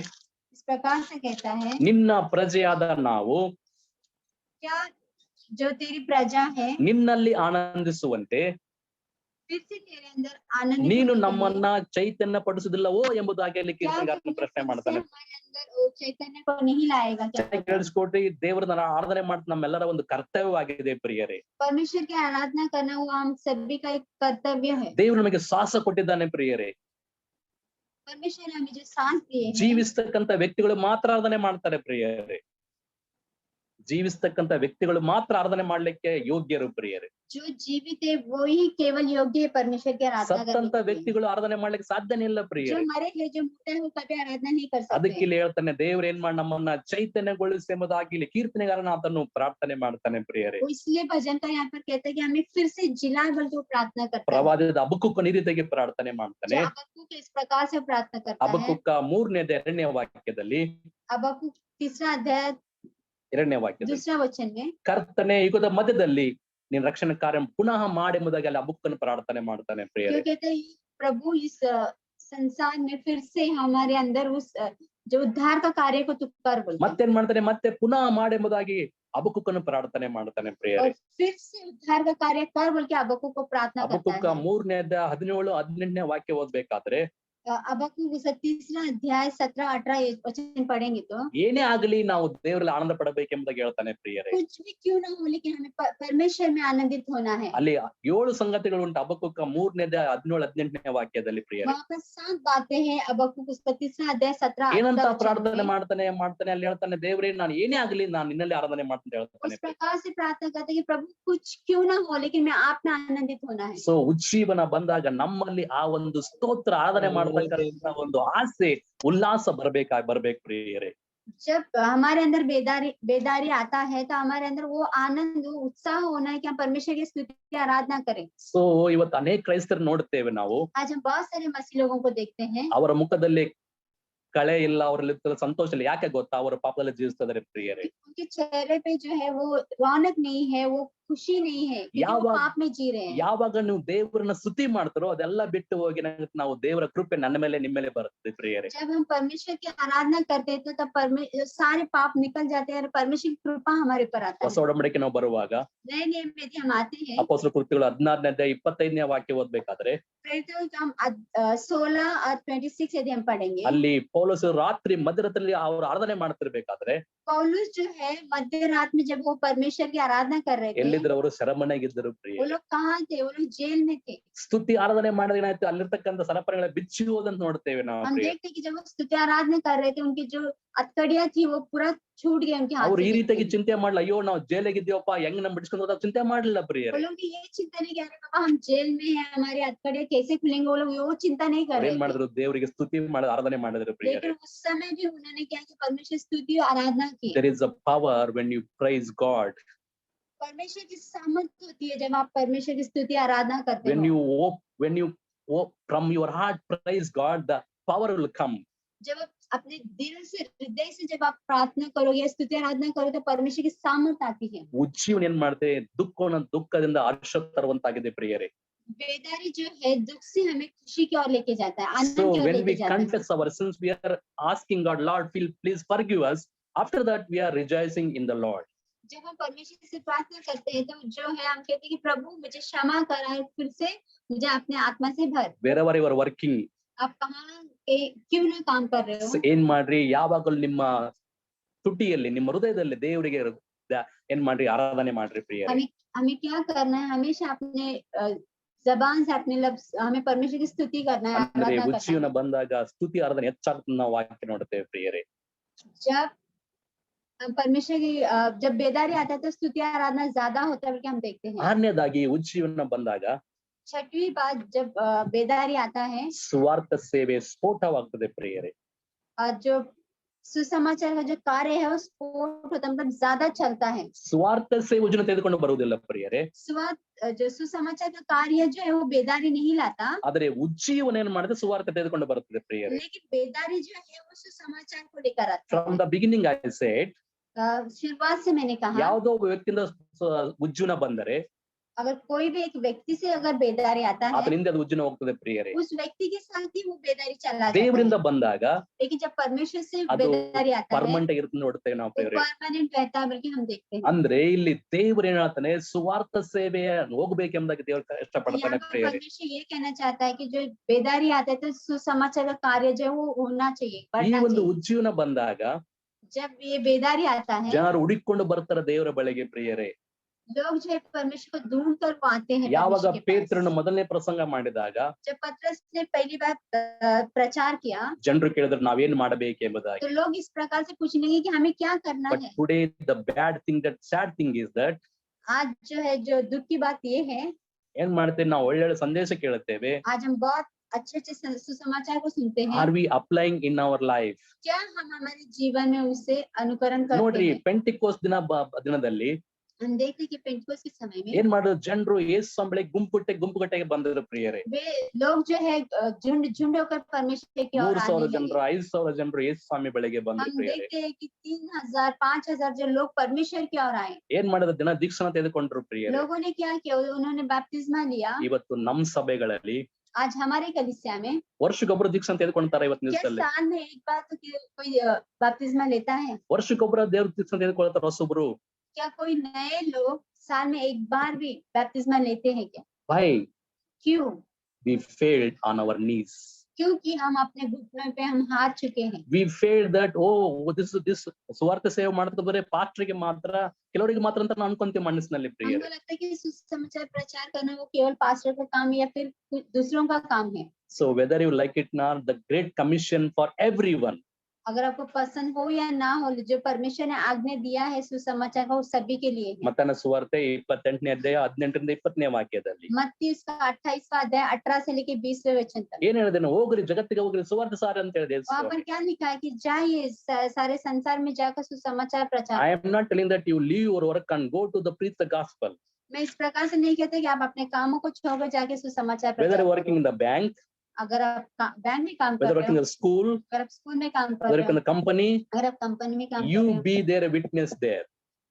इस प्रकार से कहता है, ನಿನ್ನ ಪ್ರಜೆಯಾದ ನಾವು क्या जो तेरी प्रजा है ನಿನ್ನಲ್ಲಿ ಆನಂದಿಸುವಂತೆ फिर से तेरे अंदर आनंदित ನೀನು होने के लिए, ನಮ್ಮನ್ನ ಚೈತನ್ಯ ಪಡಿಸುವುದಿಲ್ಲವೋ ಎಂಬುದಾಗಿ ಅಲ್ಲಿ क्या ಕೀರ್ತನೆಗಾರನ तुम ಪ್ರಶ್ನೆ फिर से ಮಾಡ್ತಾನೆ. हमारे अंदर वो चैतन्य को नहीं लाएगा क्या? ಕೇಳಿಸ್ಕೊಟ್ರಿ, ದೇವರನ್ನ ಆರಾಧನೆ ಮಾಡೋದು ನಮ್ಮೆಲ್ಲರ ಒಂದು ಕರ್ತವ್ಯವಾಗಿದೆ ಪ್ರಿಯರೇ. परमेश्वर की आराधना करना वो हम सभी का एक कर्तव्य है। ದೇವರು ನಮಗೆ ಶ್ವಾಸ ಕೊಟ್ಟಿದ್ದಾನೆ ಪ್ರಿಯರೇ. परमेश्वर ने हमें जो सांस दिए हैं, ಜೀವಿಸ್ತಕ್ಕಂತ ವ್ಯಕ್ತಿಗಳು ಮಾತ್ರ ಆರಾಧನೆ ಮಾಡ್ತಾರೆ ಪ್ರಿಯರೇ. ಜೀವಿಸ್ತಕ್ಕಂತ ವ್ಯಕ್ತಿಗಳು ಮಾತ್ರ ಆರಾಧನೆ ಮಾಡ್ಲಿಕ್ಕೆ ಯೋಗ್ಯರು ಪ್ರಿಯರೇ. जो जीवित है वो ही केवल योग्य है परमेश्वर की आराधना ಸತ್ತಂತ करने के लिए। ವ್ಯಕ್ತಿಗಳು ಆರಾಧನೆ ಮಾಡ್ಲಿಕ್ಕೆ ಸಾಧ್ಯನೇ ಇಲ್ಲ जो ಪ್ರಿಯರೇ. मरे हैं, जो मुर्दा है, वो कभी आराधना नहीं कर ಅದಕ್ಕೆ सकते। ಇಲ್ಲಿ ಹೇಳ್ತಾನೆ, ದೇವ್ರ ಏನ್ ಮಾಡಿ ನಮ್ಮನ್ನ ಚೈತನ್ಯಗೊಳಿಸಿ ಎಂಬುದಾಗಿ ಇಲ್ಲಿ ಕೀರ್ತನೆಗಾರನ ಆತನು ಪ್ರಾರ್ಥನೆ ಮಾಡ್ತಾನೆ ಪ್ರಿಯರೇ. वो इसलिए भजन का यहाँ पर कहता है कि हमें फिर से जिला बल को प्रार्थना करता है। ಪ್ರವಾದಿಯಾದ ಹಬಕ್ಕೂಕನ ಈ ರೀತಿಯಾಗಿ ಪ್ರಾರ್ಥನೆ ಮಾಡ್ತಾನೆ. जो हबक्कूक इस प्रकार से प्रार्थना करता है। ಹಬಕ್ಕೂಕ 3ನೇ ಅಧ್ಯಾಯ 2ನೇ ವಾಕ್ಯದಲ್ಲಿ, हबक्कूक 3रा अध्याय 2ನೇ ವಾಕ್ಯದಲ್ಲಿ, 2रा वचन में, ಕರ್ತನೆ ಯುಗದ ಮಧ್ಯದಲ್ಲಿ ನಿನ್ನ ರಕ್ಷಣಾ ಕಾರ್ಯ ಪುನಃ ಮಾಡೆಂಬುದಾಗಿ ಅಲ್ಲಿ ಹಬಕ್ಕೂಕನ ಪ್ರಾರ್ಥನೆ ಮಾಡ್ತಾನೆ जो ಪ್ರಿಯರೇ. कहते हैं प्रभु इस संसार में फिर से हमारे अंदर उस जो उद्धार का कार्य को तू कर बोलता है। ಮತ್ತೇನ್ ಮಾಡ್ತಾನೆ, ಮತ್ತೆ ಪುನಃ ಮಾಡೆಂಬುದಾಗಿ ಹಬಕ್ಕೂಕನ ಪ್ರಾರ್ಥನೆ ಮಾಡ್ತಾನೆ और ಪ್ರಿಯರೇ. फिर से उद्धार का कार्य कर बोल के हबक्कूक को प्रार्थना करता ಹಬಕ್ಕೂಕ है। 3ನೇ ಅಧ್ಯಾಯ 17-18ನೇ ವಾಕ್ಯ ಓದ್ಬೇಕಾದ್ರೆ, हबक्कूक उसका 3रा अध्याय 17-18 वचन पढ़ेंगे तो ಏನೇ ಆಗಲಿ ನಾವು ದೇವರಲ್ಲಿ ಆನಂದ ಪಡಬೇಕೆಂಬುದಾಗಿ ಹೇಳ್ತಾನೆ ಪ್ರಿಯರೇ. कुछ भी क्यों ना हो लेकिन हमें परमेश्वर में आनंदित होना है। ಅಲ್ಲಿ 7 ಸಂಗತಿಗಳು ಉಂಟು ಹಬಕ್ಕೂಕ 3ನೇ ಅಧ್ಯಾಯ 17-18ನೇ ವಾಕ್ಯದಲ್ಲಿ ಪ್ರಿಯರೇ. वहाँ पर 7 बातें हैं हबक्कूक उसका 3रा अध्याय 17-18 ಏನಂತ वचन ಪ್ರಾರ್ಥನೆ में। ಮಾಡ್ತಾನೆ ಅಲ್ಲಿ ಹೇಳ್ತಾನೆ, ದೇವರೇ ನಾನು ಏನೇ ಆಗಲಿ ನಾನು ನಿನ್ನಲ್ಲಿ ಆರಾಧನೆ ಮಾಡ್ತೀನಿ ಅಂತ उस ಹೇಳ್ತಾನೆ. प्रकार से प्रार्थना करते हैं कि प्रभु कुछ क्यों ना हो लेकिन मैं आप में आनंदित होना है। ಸೊ ಉಜ್ಜೀವನ ಬಂದಾಗ ನಮ್ಮಲ್ಲಿ ಆ ಒಂದು ಸ್ತೋತ್ರ ಆರಾಧನೆ ಮಾಡ್ತಕ್ಕಂತ ಒಂದು ಆಸೆ ಉಲ್ಲಾಸ ಬರ್ಬೇಕು ಪ್ರಿಯರೇ. जब हमारे अंदर बेदारी आता है तो हमारे अंदर वो आनंद वो उत्साह होना है कि हम परमेश्वर की स्तुति आराधना करें। ಸೊ ಇವತ್ತು ಅನೇಕ ಕ್ರೈಸ್ತರು ನೋಡುತ್ತೇವೆ ನಾವು, आज हम बहुत सारे मसीह लोगों को देखते हैं, ಅವರ ಮುಖದಲ್ಲಿ ಕಳೆ ಇಲ್ಲ, ಅವರಲ್ಲಿ ಸಂತೋಷ ಇಲ್ಲ. ಯಾಕೆ ಗೊತ್ತಾ? ಅವರ ಪಾಪದಲ್ಲಿ ಜೀವಿಸ್ತಾ ಇದ್ದಾರೆ ಪ್ರಿಯರೇ. उनके चेहरे पे जो है वो रौनक नहीं है, वो खुशी नहीं है क्योंकि वो पाप में जी रहे हैं। ಯಾವಾಗ ನೀವು ದೇವರನ್ನ ಸ್ತುತಿ ಮಾಡ್ತಾರೋ ಅದೆಲ್ಲ ಬಿಟ್ಟು ಹೋಗಿ ನಾವು ದೇವರ ಕೃಪೆ ನನ್ನ ಮೇಲೆ ನಿಮ್ಮ ಮೇಲೆ ಬರುತ್ತೆ ಪ್ರಿಯರೇ. जब हम परमेश्वर की आराधना करते हैं तो तब सारे पाप निकल जाते हैं और परमेश्वर की कृपा हमारे पर आता ಹೊಸ है। ಒಡಂಬಡಿಕೆ ನಾವು ಬರುವಾಗ नए नियम में यदि हम आते हैं, ಅಪೊಸ್ತಲರ ಕೃತ್ಯಗಳು 16ನೇ ಅಧ್ಯಾಯ 25ನೇ ವಾಕ್ಯ ಓದ್ಬೇಕಾದ್ರೆ प्रेरितों का हम 16 और 26 यदि हम पढ़ेंगे, ಅಲ್ಲಿ ಪೌಲೋಸ್ ರಾತ್ರಿ ಮಧ್ಯರಾತ್ರಿಯಲ್ಲಿ ಅವರು ಆರಾಧನೆ ಮಾಡ್ತಿರ್ಬೇಕಾದ್ರೆ पौलुस जो है मध्य रात में जब वो परमेश्वर की आराधना कर रहे थे, ಎಲ್ಲಿದ್ರು ಅವರು ಸೆರೆಮನೆಗಿದ್ದರು वो ಪ್ರಿಯರೇ. लोग कहाँ थे? वो लोग जेल में थे। ಸ್ತುತಿ ಆರಾಧನೆ ಮಾಡಿದ್ರೆ ಏನಾಯ್ತು, ಅಲ್ಲಿರ್ತಕ್ಕಂಥ ಸರಪಳಿಗಳ ಬಿಚ್ಚಿ ಹೋದಂತ ನೋಡ್ತೇವೆ ನಾವು हम ಪ್ರಿಯರೇ. देखते कि जब वो स्तुति आराधना कर रहे थे उनकी जो हथकड़ियां थी वो पूरा छूट गए उनके हाथ ಅವ್ರು ಈ से। ರೀತಿಯಾಗಿ ಚಿಂತೆ ಮಾಡ್ಲ, ಅಯ್ಯೋ ನಾವು ಜೈಲಿಗಿದ್ದೀವಪ್ಪ ಹೆಂಗ್ ನಮ್ ಬಿಡಿಸ್ಕೊಂಡು ಹೋದಾಗ ಚಿಂತೆ ಮಾಡ್ಲಿಲ್ಲ वो ಪ್ರಿಯರೇ. लोग भी ये चिंता नहीं कर रहे बाबा हम जेल में हैं, हमारी हथकड़ियां कैसे खुलेंगे, वो लोग वो चिंता नहीं कर ಅವ್ರು रहे ಏನ್ थे। ಮಾಡಿದ್ರು, ದೇವರಿಗೆ ಸ್ತುತಿ ಮಾಡಿ ಆರಾಧನೆ ಮಾಡಿದ್ರು ಪ್ರಿಯರೇ. लेकिन उस समय भी उन्होंने क्या किया? परमेश्वर स्तुति और आराधना की। There is a power when you praise God. परमेश्वर की सामर्थ्य होती है जब आप परमेश्वर की स्तुति आराधना करते When हो। you from your heart praise God, the power will come. जब आप अपने दिल से हृदय से जब आप प्रार्थना करोगे, स्तुति आराधना करोगे तो परमेश्वर की सामर्थ्य आती है। ಉಜ್ಜೀವನ ಏನ್ ಮಾಡುತ್ತೆ, ದುಃಖದಿಂದ ಹರ್ಷ ತರುವಂತಾಗಿದೆ ಪ್ರಿಯರೇ. बेदारी जो है दुख से हमें खुशी की ओर लेके जाता है, आनंद So की ओर when we लेके जाता है। confess our sins, we are asking God, Lord, please forgive us. After that, we are rejoicing in the Lord. जब हम परमेश्वर से प्रार्थना करते हैं तो जो है हम कहते हैं कि प्रभु मुझे क्षमा कर और फिर से मुझे अपने आत्मा से भर। Wherever you are working, आप कहाँ क्यों ना काम कर रहे हो, ಏನ್ ಮಾಡ್ರಿ, ಯಾವಾಗಲೂ ನಿಮ್ಮ ತುಟಿಯಲ್ಲಿ ನಿಮ್ಮ ಹೃದಯದಲ್ಲಿ ದೇವರಿಗೆ ಏನ್ ಮಾಡ್ರಿ, ಆರಾಧನೆ ಮಾಡ್ರಿ ಪ್ರಿಯರೇ. हमें क्या करना है? हमेशा अपने जबान से अपने लफ्ज हमें परमेश्वर की स्तुति करना है, ಅಂದ್ರೆ आराधना करना ಉಜ್ಜೀವನ है। ಬಂದಾಗ ಸ್ತುತಿ ಆರಾಧನೆ ಹೆಚ್ಚಾಗ್ತದೆ ನಾವು ವಾಕ್ಯ ನೋಡ್ತೇವೆ ಪ್ರಿಯರೇ. जब हम परमेश्वर की जब बेदारी आता है तो स्तुति आराधना ज्यादा होता है, हम देखते हैं। ಆರನೇದಾಗಿ ಉಜ್ಜೀವನ ಬಂದಾಗ 6वीं बात जब बेदारी आता है, ಸುವಾರ್ಥ ಸೇವೆ ಸ್ಫೋಟವಾಗ್ತದೆ ಪ್ರಿಯರೇ. और जो सुसमाचार का जो कार्य है वो स्फोट होता है, मतलब ज्यादा चलता है। ಸುವಾರ್ಥ ಸೇವೆ ಉಜ್ಜೀವನ ತೆಗೆದುಕೊಂಡು ಬರುವುದಿಲ್ಲ ಪ್ರಿಯರೇ. जो सुसमाचार का कार्य जो है वो बेदारी नहीं लाता, ಆದ್ರೆ ಉಜ್ಜೀವನ ಏನ್ ಮಾಡಿದ್ರೆ ಸುವಾರ್ಥ ತೆಗೆದುಕೊಂಡು ಬರುತ್ತದೆ ಪ್ರಿಯರೇ. लेकिन बेदारी जो है वो सुसमाचार को लेकर आता ಫ್ರಮ್ है। ದ ಬಿಗಿನಿಂಗ್ ಐ ಸೆಡ್, शुरुआत से मैंने कहा ಯಾವುದೋ ಒಬ್ಬ ವ್ಯಕ್ತಿಯಿಂದ ಉಜ್ಜೀವನ ಬಂದರೆ अगर कोई भी एक व्यक्ति से अगर बेदारी आता है, ಆತನಿಂದ ಅದು ಉಜ್ಜೀವನ ಹೋಗ್ತದೆ ಪ್ರಿಯರೇ. उस व्यक्ति के साथ ही वो बेदारी चला जाता है। ದೇವರಿಂದ ಬಂದಾಗ लेकिन जब परमेश्वर से ಅದು बेदारी आता है ಪರ್ಮನೆಂಟ್ ಆಗಿರುತ್ತೆ ನೋಡ್ತೇವೆ ನಾವು वो ಪ್ರಿಯರೇ. परमानेंट रहता है, बल्कि हम देखते हैं। ಅಂದ್ರೆ ಇಲ್ಲಿ ದೇವರು ಏನ್ ಹೇಳ್ತಾನೆ, ಸುವಾರ್ಥ ಸೇವೆ ಹೋಗ್ಬೇಕೆಂಬುದಾಗಿ ದೇವರು यहाँ ಇಷ್ಟಪಡ್ತಾನೆ पर ಪ್ರಿಯರೇ. परमेश्वर ये कहना चाहता है कि जो बेदारी आता है तो सुसमाचार का कार्य जो है वो होना चाहिए, ಈ बढ़ना ಒಂದು चाहिए। ಉಜ್ಜೀವನ ಬಂದಾಗ जब ये बेदारी आता है ಜನರು ಹುಡುಕೊಂಡು ಬರ್ತಾರೆ ದೇವರ ಬಳಿಗೆ ಪ್ರಿಯರೇ. लोग जो है परमेश्वर को ढूंढ कर वो आते हैं ಯಾವಾಗ परमेश्वर के ಪೇತ್ರನು पास। ಮೊದಲನೇ ಪ್ರಸಂಗ ಮಾಡಿದಾಗ जब पतरस ने पहली बार प्रचार किया ಜನರು ಕೇಳಿದ್ರು ನಾವೇನ್ ಮಾಡಬೇಕೆಂಬುದಾಗಿ. तो लोग इस प्रकार से पूछने लगे कि हमें क्या करना ಬಟ್ है। Today the bad thing, that sad thing is that आज जो है जो दुख की बात ये है, ಏನ್ ಮಾಡ್ತೇವೆ, ನಾವು ಒಳ್ಳೊಳ್ಳೆ ಸಂದೇಶ ಕೇಳುತ್ತೇವೆ. आज हम बहुत अच्छे अच्छे सुसमाचार को सुनते हैं, are we applying in our life? क्या हम हमारे जीवन में उससे अनुकरण करते ನೋಡ್ರಿ, हैं? ಪೆಂಟಿಕೋಸ್ಟ್ ದಿನದಲ್ಲಿ हम देखते हैं कि पेंटिकोस्ट के समय में ಏನ್ ಮಾಡಿದ್ರು, ಜನರು ಯೇಸು ಸಂಬಳಿಗೆ ಗುಂಪುಗಟ್ಟೆಗೆ ಬಂದಿದ್ರು ಪ್ರಿಯರೇ. वे लोग जो है झुंड झुंड होकर परमेश्वर की ओर 3,000 आने ಜನರು, लगे। 5,000 ಜನರು ಯೇಸು ಸ್ವಾಮಿ ಬಳಿಗೆ ಬಂದ್ರು हम ಪ್ರಿಯರೇ. देखते हैं कि 3,000 5,000 जो लोग परमेश्वर की ओर आए। ಏನ್ ಮಾಡಿದ್ರು, ದಿನ ದೀಕ್ಷಾನ ತೆಗೆದುಕೊಂಡ್ರು ಪ್ರಿಯರೇ. लोगों ने क्या किया? उन्होंने बपतिस्मा लिया। ಇವತ್ತು ನಮ್ ಸಭೆಗಳಲ್ಲಿ आज हमारे कलीसिया में ವರ್ಷಕ್ಕೊಬ್ರು ದೀಕ್ಷಾನ ತೆಗೆದುಕೊಂತಾರೆ ಇವತ್ತು क्या ದಿವಸದಲ್ಲಿ. साल में एक बार तो कोई बपतिस्मा लेता है? ವರ್ಷಕ್ಕೊಬ್ರು ದೇವ್ರ ದೀಕ್ಷಾನ ತೆಗೆದುಕೊಳ್ತಾರೆ ಹೊಸೊಬ್ರು. क्या कोई नए लोग साल में एक बार भी बपतिस्मा लेते हैं क्या? Why? क्यों? We failed on our knees. क्योंकि हम अपने घुटनों पे हम हार चुके हैं। We feel that oh this ಸುವಾರ್ತೆ ಸೇವೆ ಮಾಡೋದು ಬರೀ ಪಾಸ್ಟರ್ಗೆ ಮಾತ್ರ ಕೆಲವರಿಗೆ ಮಾತ್ರ ಅಂತ ನಾನು ಅನ್ಕೊಂತೀವಿ ಮನಸ್ಸಿನಲ್ಲಿ हमको ಪ್ರಿಯರೇ. लगता है कि सुसमाचार प्रचार करना वो केवल पास्टर का काम या फिर कुछ दूसरों का काम है। So whether you like it or not, the great commission for everyone. अगर आपको पसंद हो या ना हो, जो परमेश्वर ने आज्ञा दिया है सुसमाचार का वो सभी के लिए है। ಮತ್ತಾಯನ ಸುವಾರ್ತೆ 28ನೇ ಅಧ್ಯಾಯ 18ರಿಂದ 20ನೇ ವಾಕ್ಯದಲ್ಲಿ मत्ती उसका 28वां अध्याय 18 से लेके 20वें वचन तक। ಏನ್ ಹೇಳಿದೆ, ಹೋಗ್ರಿ ಜಗತ್ತಿಗೆ ಹೋಗ್ರಿ ಸುವಾರ್ತೆ ಸಾರ ಅಂತ ಹೇಳಿದೆ. वहाँ पर क्या लिखा है कि जाइए सारे संसार में जाकर सुसमाचार प्रचार। I am not telling that you leave your work and go to the preach the gospel. मैं इस प्रकार से नहीं कहता कि आप अपने कामों को छोड़कर जाके सुसमाचार Whether प्रचार you working in the bank, अगर आप बैंक में काम कर whether रहे working हो, in the school, अगर आप स्कूल में काम कर whether रहे working in हो, the company, अगर आप कंपनी में काम कर you रहे हो, be there a witness there.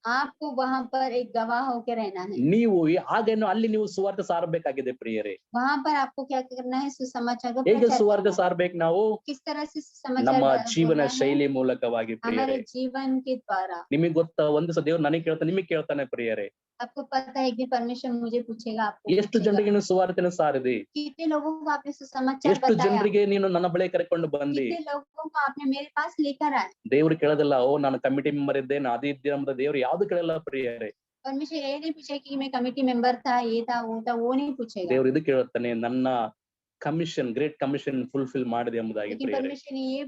आपको वहाँ पर एक गवाह होकर रहना है। ನೀವು ಆಗೇನು ಅಲ್ಲಿ ನೀವು ಸುವಾರ್ತೆ ಸಾರಬೇಕಾಗಿದೆ ಪ್ರಿಯರೇ. वहाँ पर आपको क्या करना है, सुसमाचार को ಹೇಗೆ प्रचार ಸುವಾರ್ತೆ करना है। ಸಾರಬೇಕು ನಾವು? किस तरह से सुसमाचार ನಮ್ಮ बोलना ಜೀವನ है? ಶೈಲಿ ಮೂಲಕವಾಗಿ ಪ್ರಿಯರೇ. हमारे जीवन के द्वारा। ನಿಮಗೆ ಗೊತ್ತಾ, ಒಂದು ಸಲ ದೇವ್ರು ನನಗೆ ಕೇಳ್ತಾನೆ, ನಿಮಗೆ ಕೇಳ್ತಾನೆ ಪ್ರಿಯರೇ. आपको पता है कि परमेश्वर मुझे पूछेगा, आपको ಎಷ್ಟು पूछेगा। ಜನರಿಗೆ ನೀನು ಸುವಾರ್ತೆನ ಸಾರಿದಿ? कितने लोगों को आपने सुसमाचार ಎಷ್ಟು बताया? ಜನರಿಗೆ ನೀನು ನನ್ನ ಬಳಿ ಕರೆಕೊಂಡು ಬಂದಿ? कितने लोगों को आपने मेरे पास लेकर आए? ದೇವ್ರು ಕೇಳೋದಿಲ್ಲ, ಓ ನಾನು ಕಮಿಟಿ ಮೆಂಬರ್ ಇದ್ದೆ, ನಾನು ಅದು ಇದ್ದೆ ಅಂತ ದೇವ್ರು ಯಾವ್ದು ಕೇಳಲ್ಲ ಪ್ರಿಯರೇ. परमेश्वर ये नहीं पूछे कि मैं कमेटी मेंबर था, ये था, वो नहीं पूछेगा। ದೇವ್ರು ಇದು ಕೇಳುತ್ತಾನೆ, ನನ್ನ ಕಮಿಷನ್, ಗ್ರೇಟ್ ಕಮಿಷನ್ ಫುಲ್ಫಿಲ್ ಮಾಡಿದೆ ಎಂಬುದಾಗಿ लेकिन ಪ್ರಿಯರೇ.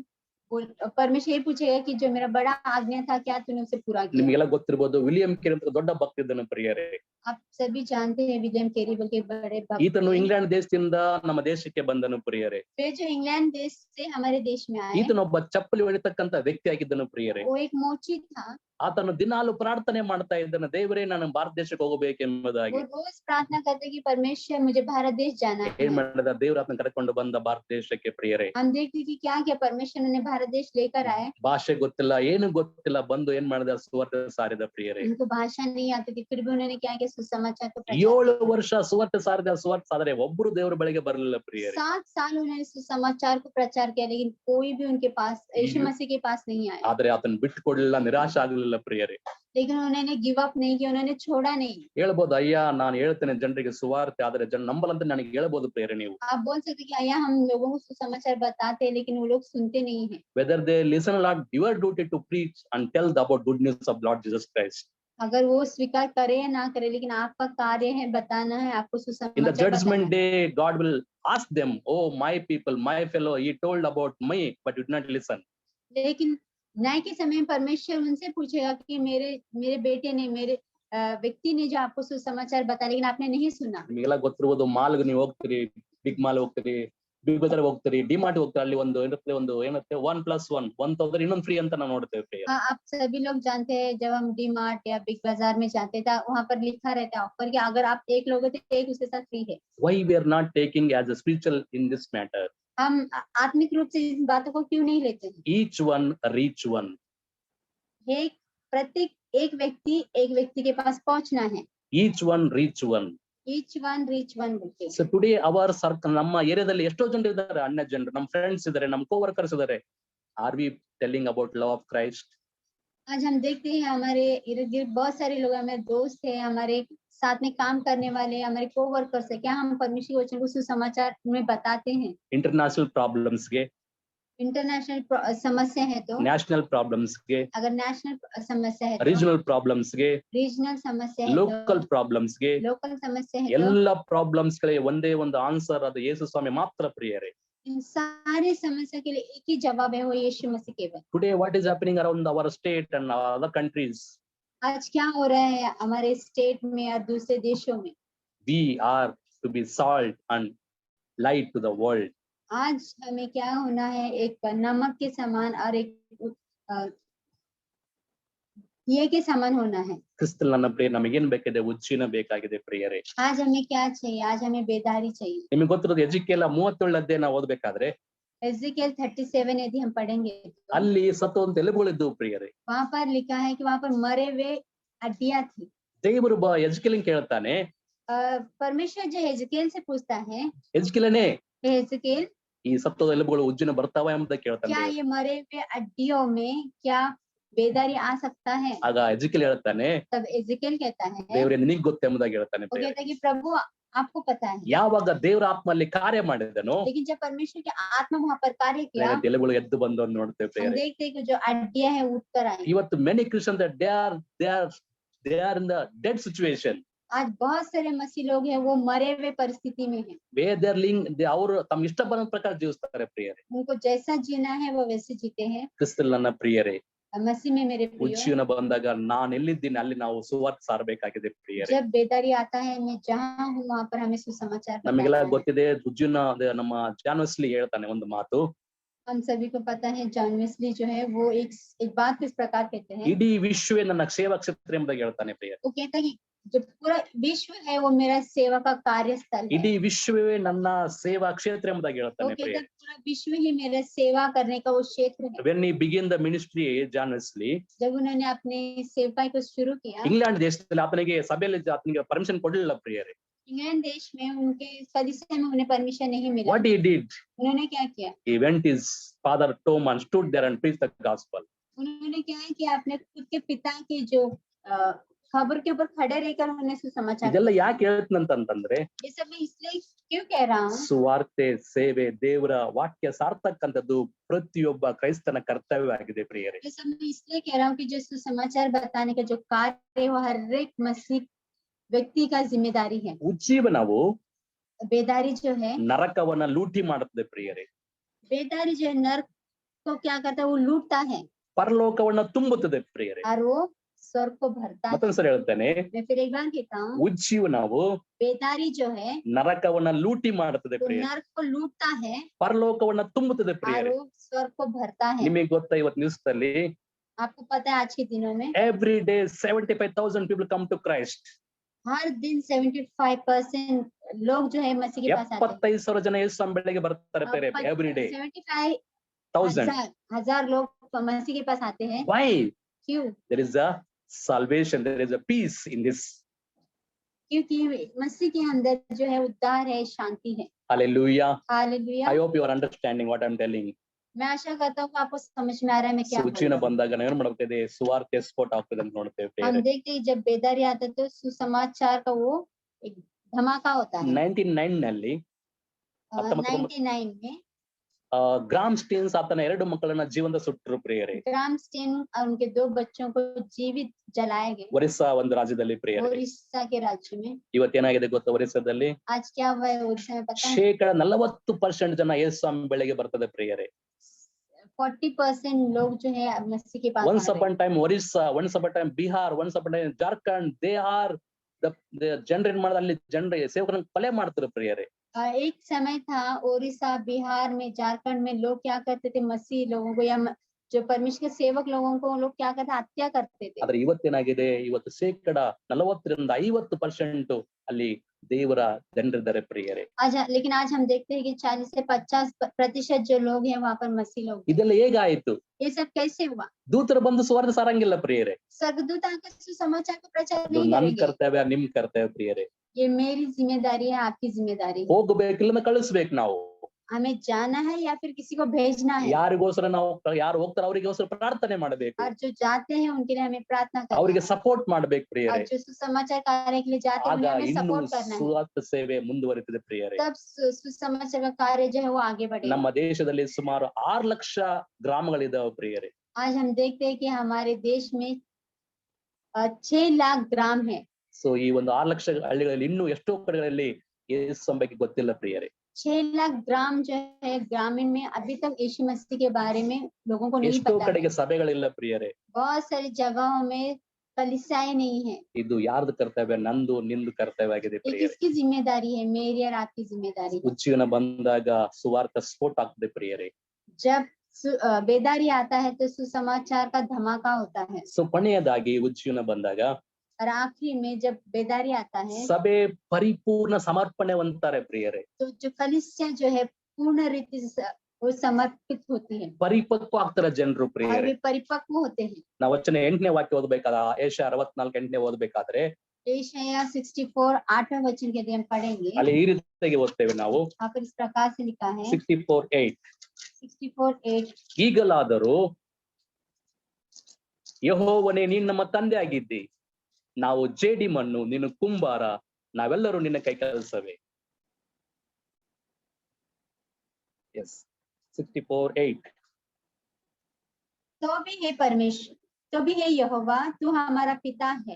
परमेश्वर ये पूछेगा कि जो मेरा बड़ा आज्ञा था, क्या तूने उसे पूरा किया? ನಿಮಗೆಲ್ಲ ಗೊತ್ತಿರಬಹುದು, ವಿಲಿಯಂ ಕೇರಿ ಅಂತ ದೊಡ್ಡ ಭಕ್ತ ಇದ್ದನು ಪ್ರಿಯರೇ. आप सभी जानते हैं विलियम कैरी बोल के बड़े भक्त ಈತನು हैं। ಇಂಗ್ಲೆಂಡ್ ದೇಶದಿಂದ ನಮ್ಮ ದೇಶಕ್ಕೆ ಬಂದನು ಪ್ರಿಯರೇ. वे जो इंग्लैंड देश से हमारे देश में आए, ಈತನೊಬ್ಬ ಚಪ್ಪಲಿ ಹೊಡಿತಕ್ಕಂತ ವ್ಯಕ್ತಿ ಆಗಿದ್ದನು ಪ್ರಿಯರೇ. वो एक मोची था। ಆತನು ದಿನಾಲು ಪ್ರಾರ್ಥನೆ ಮಾಡ್ತಾ ಇದ್ದನು, ದೇವರೇ ನಾನು ಭಾರತ ದೇಶಕ್ಕೆ ಹೋಗಬೇಕೆಂಬುದಾಗಿ. वो रोज प्रार्थना करते कि परमेश्वर मुझे भारत देश जाना है। ಏನ್ ಮಾಡಿದ, ದೇವ್ರ ಆತನ ಕರೆಕೊಂಡು ಬಂದ ಭಾರತ ದೇಶಕ್ಕೆ ಪ್ರಿಯರೇ. हम देखते कि क्या क्या परमेश्वर ने भारत देश लेकर आए। ಭಾಷೆ ಗೊತ್ತಿಲ್ಲ, ಏನು ಗೊತ್ತಿಲ್ಲ, ಬಂದು ಏನ್ ಮಾಡಿದ, ಸುವಾರ್ತೆ ಸಾರಿದ ಪ್ರಿಯರೇ. उनको भाषा नहीं आती थी, फिर भी उन्होंने क्या किया, सुसमाचार को प्रचार 7 किया। ವರ್ಷ ಸುವಾರ್ತೆ ಸಾರಿದ್ರೆ ಒಬ್ಬರು ದೇವರ ಬಳಿಗೆ ಬರಲಿಲ್ಲ ಪ್ರಿಯರೇ. 7 साल उन्होंने सुसमाचार को प्रचार किया, लेकिन कोई भी उनके पास, यीशु मसीह के पास नहीं आया। ಆದ್ರೆ ಆತನ ಬಿಟ್ಟುಕೊಡ್ಲಿಲ್ಲ, ನಿರಾಶೆ ಆಗ್ಲಿಲ್ಲ ಪ್ರಿಯರೇ. लेकिन उन्होंने गिव अप नहीं किया, उन्होंने छोड़ा नहीं। ಹೇಳ್ಬೋದು, ಅಯ್ಯ ನಾನು ಹೇಳ್ತೇನೆ ಜನರಿಗೆ ಸುವಾರ್ತೆ, ಆದ್ರೆ ಜನ ನಂಬಲಂತ ನನಗೆ ಹೇಳ್ಬೋದು ಪ್ರಿಯರೇ ನೀವು. आप बोल सकते कि आया हम लोगों को सुसमाचार बताते हैं, लेकिन वो लोग सुनते नहीं है। Whether they listen or not, your duty to preach and tell about good news of Lord Jesus Christ. अगर वो स्वीकार करे या ना करे, लेकिन आपका कार्य है बताना है, आपको In the सुसमाचार judgment बताना है। day, God will ask them, oh my people, my fellow, he told about me, but you did not listen. लेकिन न्याय के समय परमेश्वर उनसे पूछेगा कि मेरे बेटे ने, मेरे व्यक्ति ने जो आपको सुसमाचार बताया, लेकिन आपने नहीं सुना। ನಿಮಗೆಲ್ಲ ಗೊತ್ತಿರಬಹುದು, ಮಾಲ್ಗೆ ನೀವು ಹೋಗ್ತೀರಿ, ಬಿಗ್ ಮಾಲ್ ಹೋಗ್ತೀರಿ, ಬಿಗ್ ಬಜಾರ್ ಹೋಗ್ತೀರಿ, ಡಿಮಾರ್ಟ್ ಹೋಗ್ತೀರಿ, ಅಲ್ಲಿ ಒಂದು ಏನತ್ತೆ 1+1 1 ತಗೊಂಡ್ರೆ ಇನ್ನೊಂದು ಫ್ರೀ ಅಂತ ನಾವು ನೋಡ್ತೇವೆ ಪ್ರಿಯ. हाँ, आप सभी लोग जानते हैं, जब हम डी मार्ट या बिग बाजार में जाते थे, वहाँ पर लिखा रहता है ऑफर कि अगर आप एक लोगे तो एक उसके साथ फ्री है। Why we are not taking as a spiritual in this matter? हम आत्मिक रूप से इस बातों को क्यों नहीं लेते हैं? Each one reach one. प्रत्येक एक व्यक्ति के पास पहुंचना है। Each one reach one. Each one reach one बोलते हैं। So today our circle, ನಮ್ಮ ಏರಿಯಾದಲ್ಲಿ ಎಷ್ಟೋ ಜನರು ಇದ್ದಾರೆ, ಅನ್ಯ ಜನರು, ನಮ್ಮ ಫ್ರೆಂಡ್ಸ್ ಇದ್ದಾರೆ, ನಮ್ಮ ಕೋವರ್ಕರ್ಸ್ ಇದ್ದಾರೆ. Are we telling about love of Christ? आज हम देखते हैं हमारे इर्द गिर्द बहुत सारे लोग, हमारे दोस्त हैं, हमारे साथ में काम करने वाले, हमारे कोवर्कर्स है, क्या हम परमेश्वर वचन को सुसमाचार में बताते हैं? International problems ಗೆ, इंटरनेशनल समस्या है तो, national problems ಗೆ, अगर नेशनल समस्या है तो, regional problems ಗೆ, रीजनल समस्या है local तो, problems ಗೆ, लोकल समस्या है तो, ಎಲ್ಲ ಪ್ರಾಬ್ಲಮ್ಸ್ ಗಳಿಗೆ ಒಂದೇ ಒಂದು ಆನ್ಸರ್, ಅದು ಯೇಸು ಸ್ವಾಮಿ ಮಾತ್ರ ಪ್ರಿಯರೇ. इन सारे समस्या के लिए एक ही जवाब है, वो यीशु मसीह केवल। Today what is happening around our state and other countries? आज क्या हो रहा है हमारे स्टेट में और दूसरे देशों में? We are to be salt and light to the world. आज हमें क्या होना है, एक नमक के समान और एक ये के समान होना है। ಕ್ರಿಸ್ತಲ್ ನನ್ನ ಪ್ರಿಯ, ನಮಗೇನ್ ಬೇಕಿದೆ? ಉಜ್ಜಿನ ಬೇಕಾಗಿದೆ ಪ್ರಿಯರೇ. आज हमें क्या चाहिए? आज हमें बेदारी चाहिए। ನಿಮಗೆ ಗೊತ್ತಿರೋದು, ಎಜಿಕೇಲ 37 ಅಧ್ಯಾಯ ನಾವು ಓದಬೇಕಾದ್ರೆ एजिकियल 37 यदि हम पढ़ेंगे तो ಅಲ್ಲಿ ಸತ್ತುವಂತ ಎಲುಬುಗಳಿದ್ದವು ಪ್ರಿಯರೇ. वहाँ पर लिखा है कि वहाँ पर मरे हुए हड्डियां थी। ದೇವರು ಎಜಿಕೇಲನ್ ಕೇಳ್ತಾನೆ, परमेश्वर जो एजिकियल से पूछता है, ಎಜಿಕೇಲನೇ, एजिकियल ಈ ಸತ್ತೋದ ಎಲುಬುಗಳು ಉಜ್ಜಿನ ಬರ್ತಾವ ಎಂಬುದಕ್ಕೆ ಕೇಳ್ತಾನೆ. क्या ये मरे हुए हड्डियों में क्या बेदारी आ सकता है? ಆಗ ಎಜಿಕೇಲ್ ಹೇಳ್ತಾನೆ, तब एजिकियल कहता है, ದೇವರೇ ನಿನಗೆ ಗೊತ್ತು ಎಂಬುದಾಗಿ ಹೇಳ್ತಾನೆ वो ಪ್ರಿಯರೇ. कहता है कि प्रभु आपको पता है, ಯಾವಾಗ ದೇವರ ಆತ್ಮಲ್ಲಿ ಕಾರ್ಯ ಮಾಡಿದನೋ लेकिन जब परमेश्वर की आत्मा वहां पर कार्य किया, ಎಲೆಗಳು ಎದ್ದು ಬಂದು ಅಂತ ನೋಡ್ತೇವೆ हम ಪ್ರಿಯರೇ. देखते हैं कि जो हड्डियां हैं उठ कर आई। ಇವತ್ತು many Christian they are in the dead situation. आज बहुत सारे मसीह लोग हैं वो मरे हुए परिस्थिति में हैं, ಅವರು ತಮ್ಮ ಇಷ್ಟ ಬಂದ ಪ್ರಕಾರ ಜೀವಿಸ್ತಾರೆ ಪ್ರಿಯರೇ. उनको जैसा जीना है वो वैसे जीते हैं। ಕ್ರಿಸ್ತನಲ್ಲಿ ನನ್ನ ಪ್ರಿಯರೇ, मसीह में मेरे प्रियो, ಉಜ್ಜೀವನ ಬಂದಾಗ ನಾನು ಎಲ್ಲಿದ್ದೀನಿ ಅಲ್ಲಿ ನಾವು ಸುವಾರ್ತೆ ಸಾರಬೇಕಾಗಿದೆ ಪ್ರಿಯರೇ. जब बेदारी आता है, मैं जहाँ हूँ वहाँ पर हमें सुसमाचार ನಮಗೆಲ್ಲ बताना है। ಗೊತ್ತಿದೆ, ಉಜ್ಜೀವನ ನಮ್ಮ ಜಾನ್ ವೆಸ್ಲಿ ಹೇಳ್ತಾನೆ ಒಂದು ಮಾತು. हम सभी को पता है, जॉन वेस्ली जो है वो एक बात इस प्रकार कहते हैं, ಇಡೀ ವಿಶ್ವವೇ ನನ್ನ ಸೇವಾ ಕ್ಷೇತ್ರ ಎಂಬುದಾಗಿ ಹೇಳ್ತಾನೆ ಪ್ರಿಯರೇ. वो कहता है कि जो पूरा विश्व है वो मेरा सेवा का कार्यस्थल है। ಇಡೀ ವಿಶ್ವವೇ ನನ್ನ ಸೇವಾ ಕ್ಷೇತ್ರ ಎಂಬುದಾಗಿ वो ಹೇಳ್ತಾನೆ कहता है ಪ್ರಿಯರೇ. पूरा विश्व ही मेरा सेवा करने का वो क्षेत्र है। When he began the ministry, John Wesley जब उन्होंने अपने सेवकाई को शुरू किया, ಇಂಗ್ಲೆಂಡ್ ದೇಶದಲ್ಲಿ ಆತನಿಗೆ ಸಭೆಯಲ್ಲಿ ಆತನಿಗೆ ಪರ್ಮಿಷನ್ ಕೊಡಲಿಲ್ಲ ಪ್ರಿಯರೇ. इंग्लैंड देश में उनके कलीसिया में उन्हें परमिशन नहीं मिला। What he did, उन्होंने क्या किया? he went his father Tom and stood there and preached the gospel. उन्होंने क्या है कि अपने खुद के पिता के जो खबर के ऊपर खड़े रहकर उन्हें सुसमाचार। ಇದೆಲ್ಲ ಯಾಕೆ ಹೇಳ್ತೀನಂತಂದ್ರೆ, ये सब मैं इसलिए क्यों कह रहा हूँ, ಸುವಾರ್ತೆ ಸೇವೆ ದೇವರ ವಾಕ್ಯ ಸಾರ್ತಕ್ಕಂಥದ್ದು ಪ್ರತಿಯೊಬ್ಬ ಕ್ರೈಸ್ತನ ಕರ್ತವ್ಯವಾಗಿದೆ ಪ್ರಿಯರೇ. ये सब मैं इसलिए कह रहा हूँ कि जो सुसमाचार बताने का जो कार्य है वो हर एक मसीह व्यक्ति का जिम्मेदारी है। ಉಜ್ಜೀವನವು बेदारी जो है, ನರಕವನ್ನ ಲೂಟಿ ಮಾಡುತ್ತದೆ ಪ್ರಿಯರೇ. बेदारी जो है नर्क को क्या करता है, वो लूटता है ಪರಲೋಕವನ್ನ ತುಂಬುತ್ತದೆ ಪ್ರಿಯರೇ. और वो स्वर्ग को भरता है। ಮತ್ತೊಂದ್ಸರಿ ಹೇಳ್ತೇನೆ, मैं फिर एक बार कहता हूँ, ಉಜ್ಜೀವನವು बेदारी जो है ನರಕವನ್ನ ಲೂಟಿ ಮಾಡುತ್ತದೆ वो ಪ್ರಿಯರೇ. नर्क को लूटता है ಪರಲೋಕವನ್ನ ತುಂಬುತ್ತದೆ और ಪ್ರಿಯರೇ. वो स्वर्ग को भरता है। ನಿಮಗೆ ಗೊತ್ತಾ, ಇವತ್ತು ನ್ಯೂಸ್ ಅಲ್ಲಿ आपको पता है आज के दिनों में every day 75,000 people come to Christ. हर दिन 75% लोग जो है मसीह के पास आते हैं। 75,000 ಜನ ಯೇಸು ಬೆಳಗ್ಗೆ ಬರ್ತಾರೆ ಪ್ರಿಯರೇ. every day 75,000 हजार लोग मसीह के पास आते हैं। why? क्यों? There is a salvation, there is a peace in this. क्योंकि मसीह के अंदर जो है उद्धार है, शांति है। Hallelujah. Hallelujah. I hope you are understanding what I'm telling. मैं आशा करता हूँ कि आपको समझ में आ रहा है मैं क्या बोल ಸೂಚಿನ रहा हूँ। ಬಂದಾಗ ನಾವು ಏನ್ ಮಾಡಬೇಕಿದೆ, ಸುವಾರ್ತೆ ಸ್ಫೋಟ ಆಗ್ತದೆ ಅಂತ ನೋಡ್ತೇವೆ हम ಪ್ರಿಯರೇ. देखते हैं जब बेदारी आता है तो सुसमाचार का वो एक धमाका होता है। 99 ನಲ್ಲಿ 99 में ಗ್ರಾಮ್ ಸ್ಟೀನ್ಸ್ ಆತನ 2 ಮಕ್ಕಳನ್ನ ಜೀವಂತ ಸುಟ್ಟರು ಪ್ರಿಯರೇ. ग्राम स्टेन और उनके 2 बच्चों को जीवित जलाए गए ಒರಿಸ್ಸಾ ಒಂದು ರಾಜ್ಯದಲ್ಲಿ ಪ್ರಿಯರೇ. ओडिशा के राज्य में। ಇವತ್ತೇನಾಗಿದೆ ಗೊತ್ತಾ, ಒರಿಸ್ಸಾದಲ್ಲಿ आज क्या हुआ है ओडिशा में पता है? 40% ಜನ ಯೇಸು ಬೆಳಗ್ಗೆ ಬರ್ತದೆ ಪ್ರಿಯರೇ. 40% लोग जो है मसीह के पास Once आ रहे upon time Orissa, once upon time Bihar, once upon time Jharkhand, they are the ಜನರು ಏನ್ ಮಾಡೋದು, ಅಲ್ಲಿ ಜನರು ಸೇವಕರನ್ನ ಕೊಲೆ ಮಾಡ್ತಾರೆ ಪ್ರಿಯರೇ. एक समय था ओडिशा, बिहार में, झारखंड में लोग क्या करते थे, मसीह लोगों को या जो परमेश्वर के सेवक लोगों को लोग क्या करते, हत्या करते थे। ಆದ್ರೆ ಇವತ್ತೇನಾಗಿದೆ, ಇವತ್ತು 40% ಅಲ್ಲಿ ದೇವರ ಜನರಿದ್ದಾರೆ ಪ್ರಿಯರೇ. आज लेकिन आज हम देखते हैं कि 40 से 50% जो लोग हैं वहाँ पर मसीह लोग हैं। ಇದೆಲ್ಲ ಹೇಗಾಯ್ತು? ये सब कैसे हुआ? ದೂತರು ಬಂದು ಸುವಾರ್ತೆ ಸಾರಂಗಿಲ್ಲ ಪ್ರಿಯರೇ. स्वर्गदूत आकर सुसमाचार का प्रचार ಅದು नहीं ನನ್ನ करेंगे। ಕರ್ತವ್ಯ, ನಿಮ್ ಕರ್ತವ್ಯ ಪ್ರಿಯರೇ. ये मेरी जिम्मेदारी है, आपकी जिम्मेदारी है। ಹೋಗ್ಬೇಕು, ಇಲ್ಲನ್ನ ಕಳಿಸ್ಬೇಕು ನಾವು. हमें जाना है या फिर किसी को भेजना है। ಯಾರಿಗೋಸ್ಕರ ನಾವು, ಯಾರು ಹೋಗ್ತಾರ ಅವರಿಗೋಸ್ಕರ ಪ್ರಾರ್ಥನೆ ಮಾಡಬೇಕು, और जो जाते हैं उनके लिए हमें प्रार्थना करना ಅವರಿಗೆ है। ಸಪೋರ್ಟ್ ಮಾಡ್ಬೇಕು और ಪ್ರಿಯರೇ. जो सुसमाचार कार्य के लिए जाते हैं ಆಗ उन्हें हमें ಇನ್ನು सपोर्ट करना है। ಸುವಾರ್ತೆ ಸೇವೆ ಮುಂದುವರಿತದೆ ಪ್ರಿಯರೇ. तब सुसमाचार का कार्य जो है वो आगे बढ़ेगा। ನಮ್ಮ ದೇಶದಲ್ಲಿ ಸುಮಾರು 6 ಲಕ್ಷ ಗ್ರಾಮಗಳಿದಾವೆ ಪ್ರಿಯರೇ. आज हम देखते हैं कि हमारे देश में 6 लाख ग्राम है। ಸೊ ಈ ಒಂದು 6 ಲಕ್ಷ ಹಳ್ಳಿಗಳಲ್ಲಿ ಇನ್ನೂ ಎಷ್ಟೋ ಕಡೆಗಳಲ್ಲಿ ಯೇಸು ಬಗ್ಗೆ ಗೊತ್ತಿಲ್ಲ ಪ್ರಿಯರೇ. 6 लाख ग्राम जो है ग्रामीण में अभी तक यीशु मसीह के बारे में लोगों को नहीं ಎಷ್ಟೋ पता है। ಕಡೆಗೆ ಸಭೆಗಳಿಲ್ಲ ಪ್ರಿಯರೇ. बहुत सारी जगहों में कलीसियाएं नहीं है। ಇದು ಯಾರ್ದು ಕರ್ತವ್ಯ? ನಂದು ನಿಂದು ಕರ್ತವ್ಯ ಆಗಿದೆ ये ಪ್ರಿಯರೇ. किसकी जिम्मेदारी है? मेरी और आपकी जिम्मेदारी है। ಉಜ್ಜೀವನ ಬಂದಾಗ ಸುವಾರ್ತೆ ಸ್ಫೋಟ ಆಗ್ತದೆ ಪ್ರಿಯರೇ. जब बेदारी आता है तो सुसमाचार का धमाका होता है। ಸೊ ಕೊನೆಯದಾಗಿ ಉಜ್ಜೀವನ ಬಂದಾಗ और आखिरी में जब बेदारी आता है ಸಭೆ ಪರಿಪೂರ್ಣ ಸಮರ್ಪಣೆ ಹೊಂದ್ತಾರೆ ಪ್ರಿಯರೇ. तो जो कलीसिया जो है पूर्ण रीति से वो समर्पित होती है ಪರಿಪಕ್ವ ಆಗ್ತಾರೆ ಜನರು और ಪ್ರಿಯರೇ. वे परिपक्व होते हैं। ನಾವು ವಚನ 8ನೇ ವಾಕ್ಯ ಓದಬೇಕಾದ ಏಷಯ 64 8ನೇ ಓದಬೇಕಾದ್ರೆ यशायाह 64 8वें वचन के यदि हम पढ़ेंगे ಅಲ್ಲಿ ಈ ರೀತಿಯಾಗಿ ಓದ್ತೇವೆ ನಾವು. वहाँ पर इस प्रकार से लिखा है 64:8 64:8 ಈಗಲಾದರೂ ಯೆಹೋವನೇ, ನೀನು ನಮ್ಮ ತಂದೆ ಆಗಿದ್ದಿ, ನಾವು ಜೇಡಿ ಮಣ್ಣು, ನೀನು ಕುಂಬಾರ, ನಾವೆಲ್ಲರೂ ನಿನ್ನ ಕೈ ಕೆಲಸವೇ. ಎಸ್ 64:8. तो भी हे परमेश्वर, तो भी हे यहोवा, तू हमारा पिता है।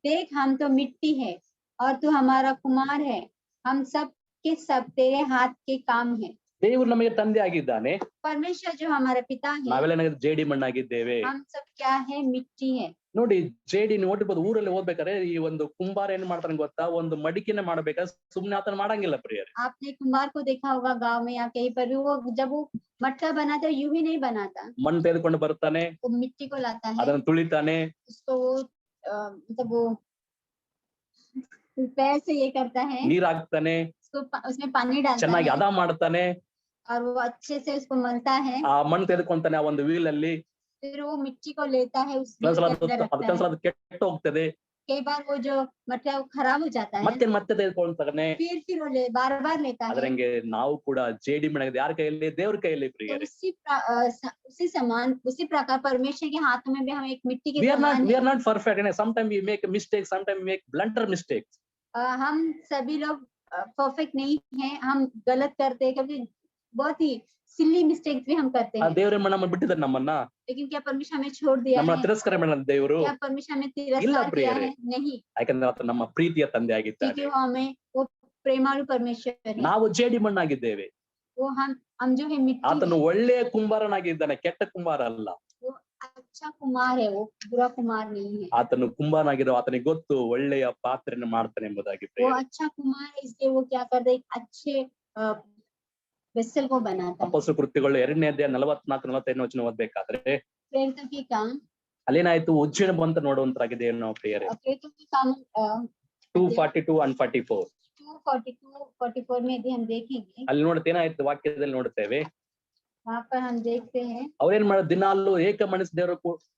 देख हम तो मिट्टी है और तू हमारा कुमार है। हम सब के सब तेरे हाथ के काम है। ದೇವರು ನಮಗೆ ತಂದೆ ಆಗಿದ್ದಾನೆ, परमेश्वर जो हमारा पिता है, ನಾವೆಲ್ಲ ಜೇಡಿ ಮಣ್ಣಾಗಿದ್ದೇವೆ. हम सब क्या है? मिट्टी है। ನೋಡಿ, ಜೇಡಿ ನೋಡಿರ್ಬೋದು, ಊರಲ್ಲಿ ಹೋಗ್ಬೇಕಾದ್ರೆ ಈ ಒಂದು ಕುಂಬಾರ ಏನ್ ಮಾಡ್ತಾನೆ ಗೊತ್ತಾ, ಒಂದು ಮಡಿಕೆನೆ ಮಾಡ್ಬೇಕಾದ್ರೆ ಸುಮ್ನೆ ಆತನ ಮಾಡಂಗಿಲ್ಲ ಪ್ರಿಯರೇ. आपने कुम्हार को देखा होगा गांव में या कहीं पर भी, वो जब वो मटका बनाता है यूं ही नहीं बनाता, ಮಣ್ಣು ತೆಗೆದುಕೊಂಡು ಬರ್ತಾನೆ, वो मिट्टी को लाता है, ಅದನ್ನ ತುಳಿತಾನೆ, उसको वो मतलब वो पैर से ये करता है, ನೀರ್ ಹಾಕ್ತಾನೆ, उसमें पानी डालता ಚೆನ್ನಾಗಿ है ಹದ ಮಾಡ್ತಾನೆ, और वो अच्छे से उसको मलता है। ಆ ಮಣ್ಣು ತೆಗೆದುಕೊಂತಾನೆ ಆ ಒಂದು ವೀಲ್ ಅಲ್ಲಿ. फिर वो मिट्टी को लेता है, उस ಕೆಲಸ wheel के अंदर रखता है। ಅದು ಕೆಟ್ಟು ಹೋಗ್ತದೆ, कई बार वो जो मटका वो खराब हो जाता है, ಮತ್ತೆ ತೆಗೆದುಕೊಳ್ತಾನೆ. फिर वो बार बार लेता है। ಅದ್ರಂಗೆ ನಾವು ಕೂಡ ಜೇಡಿ ಮಣ್ಣಾಗಿದೆ, ಯಾರ ಕೈಯಲ್ಲಿ? ದೇವ್ರ ಕೈಯಲ್ಲಿ तो ಪ್ರಿಯರೇ. उसी प्रकार परमेश्वर के हाथों में भी हम एक मिट्टी के we are समान not perfect, and sometimes we make a mistake, sometimes we make blunder mistakes. हम सभी लोग परफेक्ट नहीं हैं, हम गलत करते हैं, कभी बहुत ही सिली मिस्टेक्स भी हम करते ಆ हैं। ದೇವ್ರ ನಮ್ಮ ಬಿಟ್ಟಿದ್ದಾರೆ ನಮ್ಮನ್ನ, लेकिन क्या परमेश्वर हमें छोड़ दिया ನಮ್ಮ है? ತಿರಸ್ಕಾರ ಮಾಡಿದ ದೇವರು. क्या परमेश्वर हमें ಇಲ್ಲ तिरस्कार किया ಪ್ರಿಯರೇ, है? नहीं, ಯಾಕಂದ್ರೆ ಆತ ನಮ್ಮ ಪ್ರೀತಿಯ ತಂದೆ ಆಗಿದ್ದಾನೆ. क्योंकि वो हमें वो प्रेमालु परमेश्वर है। ನಾವು ಜೇಡಿ ಮಣ್ಣಾಗಿದ್ದೇವೆ, वो हम जो है मिट्टी ಆತನು है। ಒಳ್ಳೆಯ ಕುಂಬಾರನಾಗಿದ್ದಾನೆ, ಕೆಟ್ಟ ಕುಂಬಾರ ಅಲ್ಲ. वो अच्छा कुमार है, वो बुरा कुमार नहीं है। ಆತನು ಕುಂಬಾರನಾಗಿರೋ ಆತನಿಗೆ ಗೊತ್ತು ಒಳ್ಳೆಯ ಪಾತ್ರೆಯನ್ನು ಮಾಡ್ತಾನೆ ಎಂಬುದಾಗಿ वो ಪ್ರಿಯರೇ. अच्छा कुमार है, इसलिए वो क्या करता है? एक अच्छे वेसल को बनाता है। ಅಪೊಸ್ತಲ ಕೃತ್ಯಗಳು 2ನೇ ಅಧ್ಯಾಯ 44-45 ವಚನ ಓದಬೇಕಾದ್ರೆ प्रेरितों के काम, ಅಲ್ಲೇನಾಯ್ತು, ಉಜ್ಜೀನ ಬಂತ ನೋಡುವಂತಾಗಿದೆ ನಾವು ಪ್ರಿಯರೇ. प्रेरितों के काम 2:42 and 44. 2:42-44 में भी हम देखेंगे। ಅಲ್ಲಿ ನೋಡುತ್ತೆ ಏನಾಯ್ತು, ವಾಕ್ಯದಲ್ಲಿ ನೋಡುತ್ತೇವೆ. वहाँ पर हम देखते हैं, ಅವ್ರೇನ್ ಮಾಡ ದಿನಾಲು ಏಕ ಮನಸ್ಸು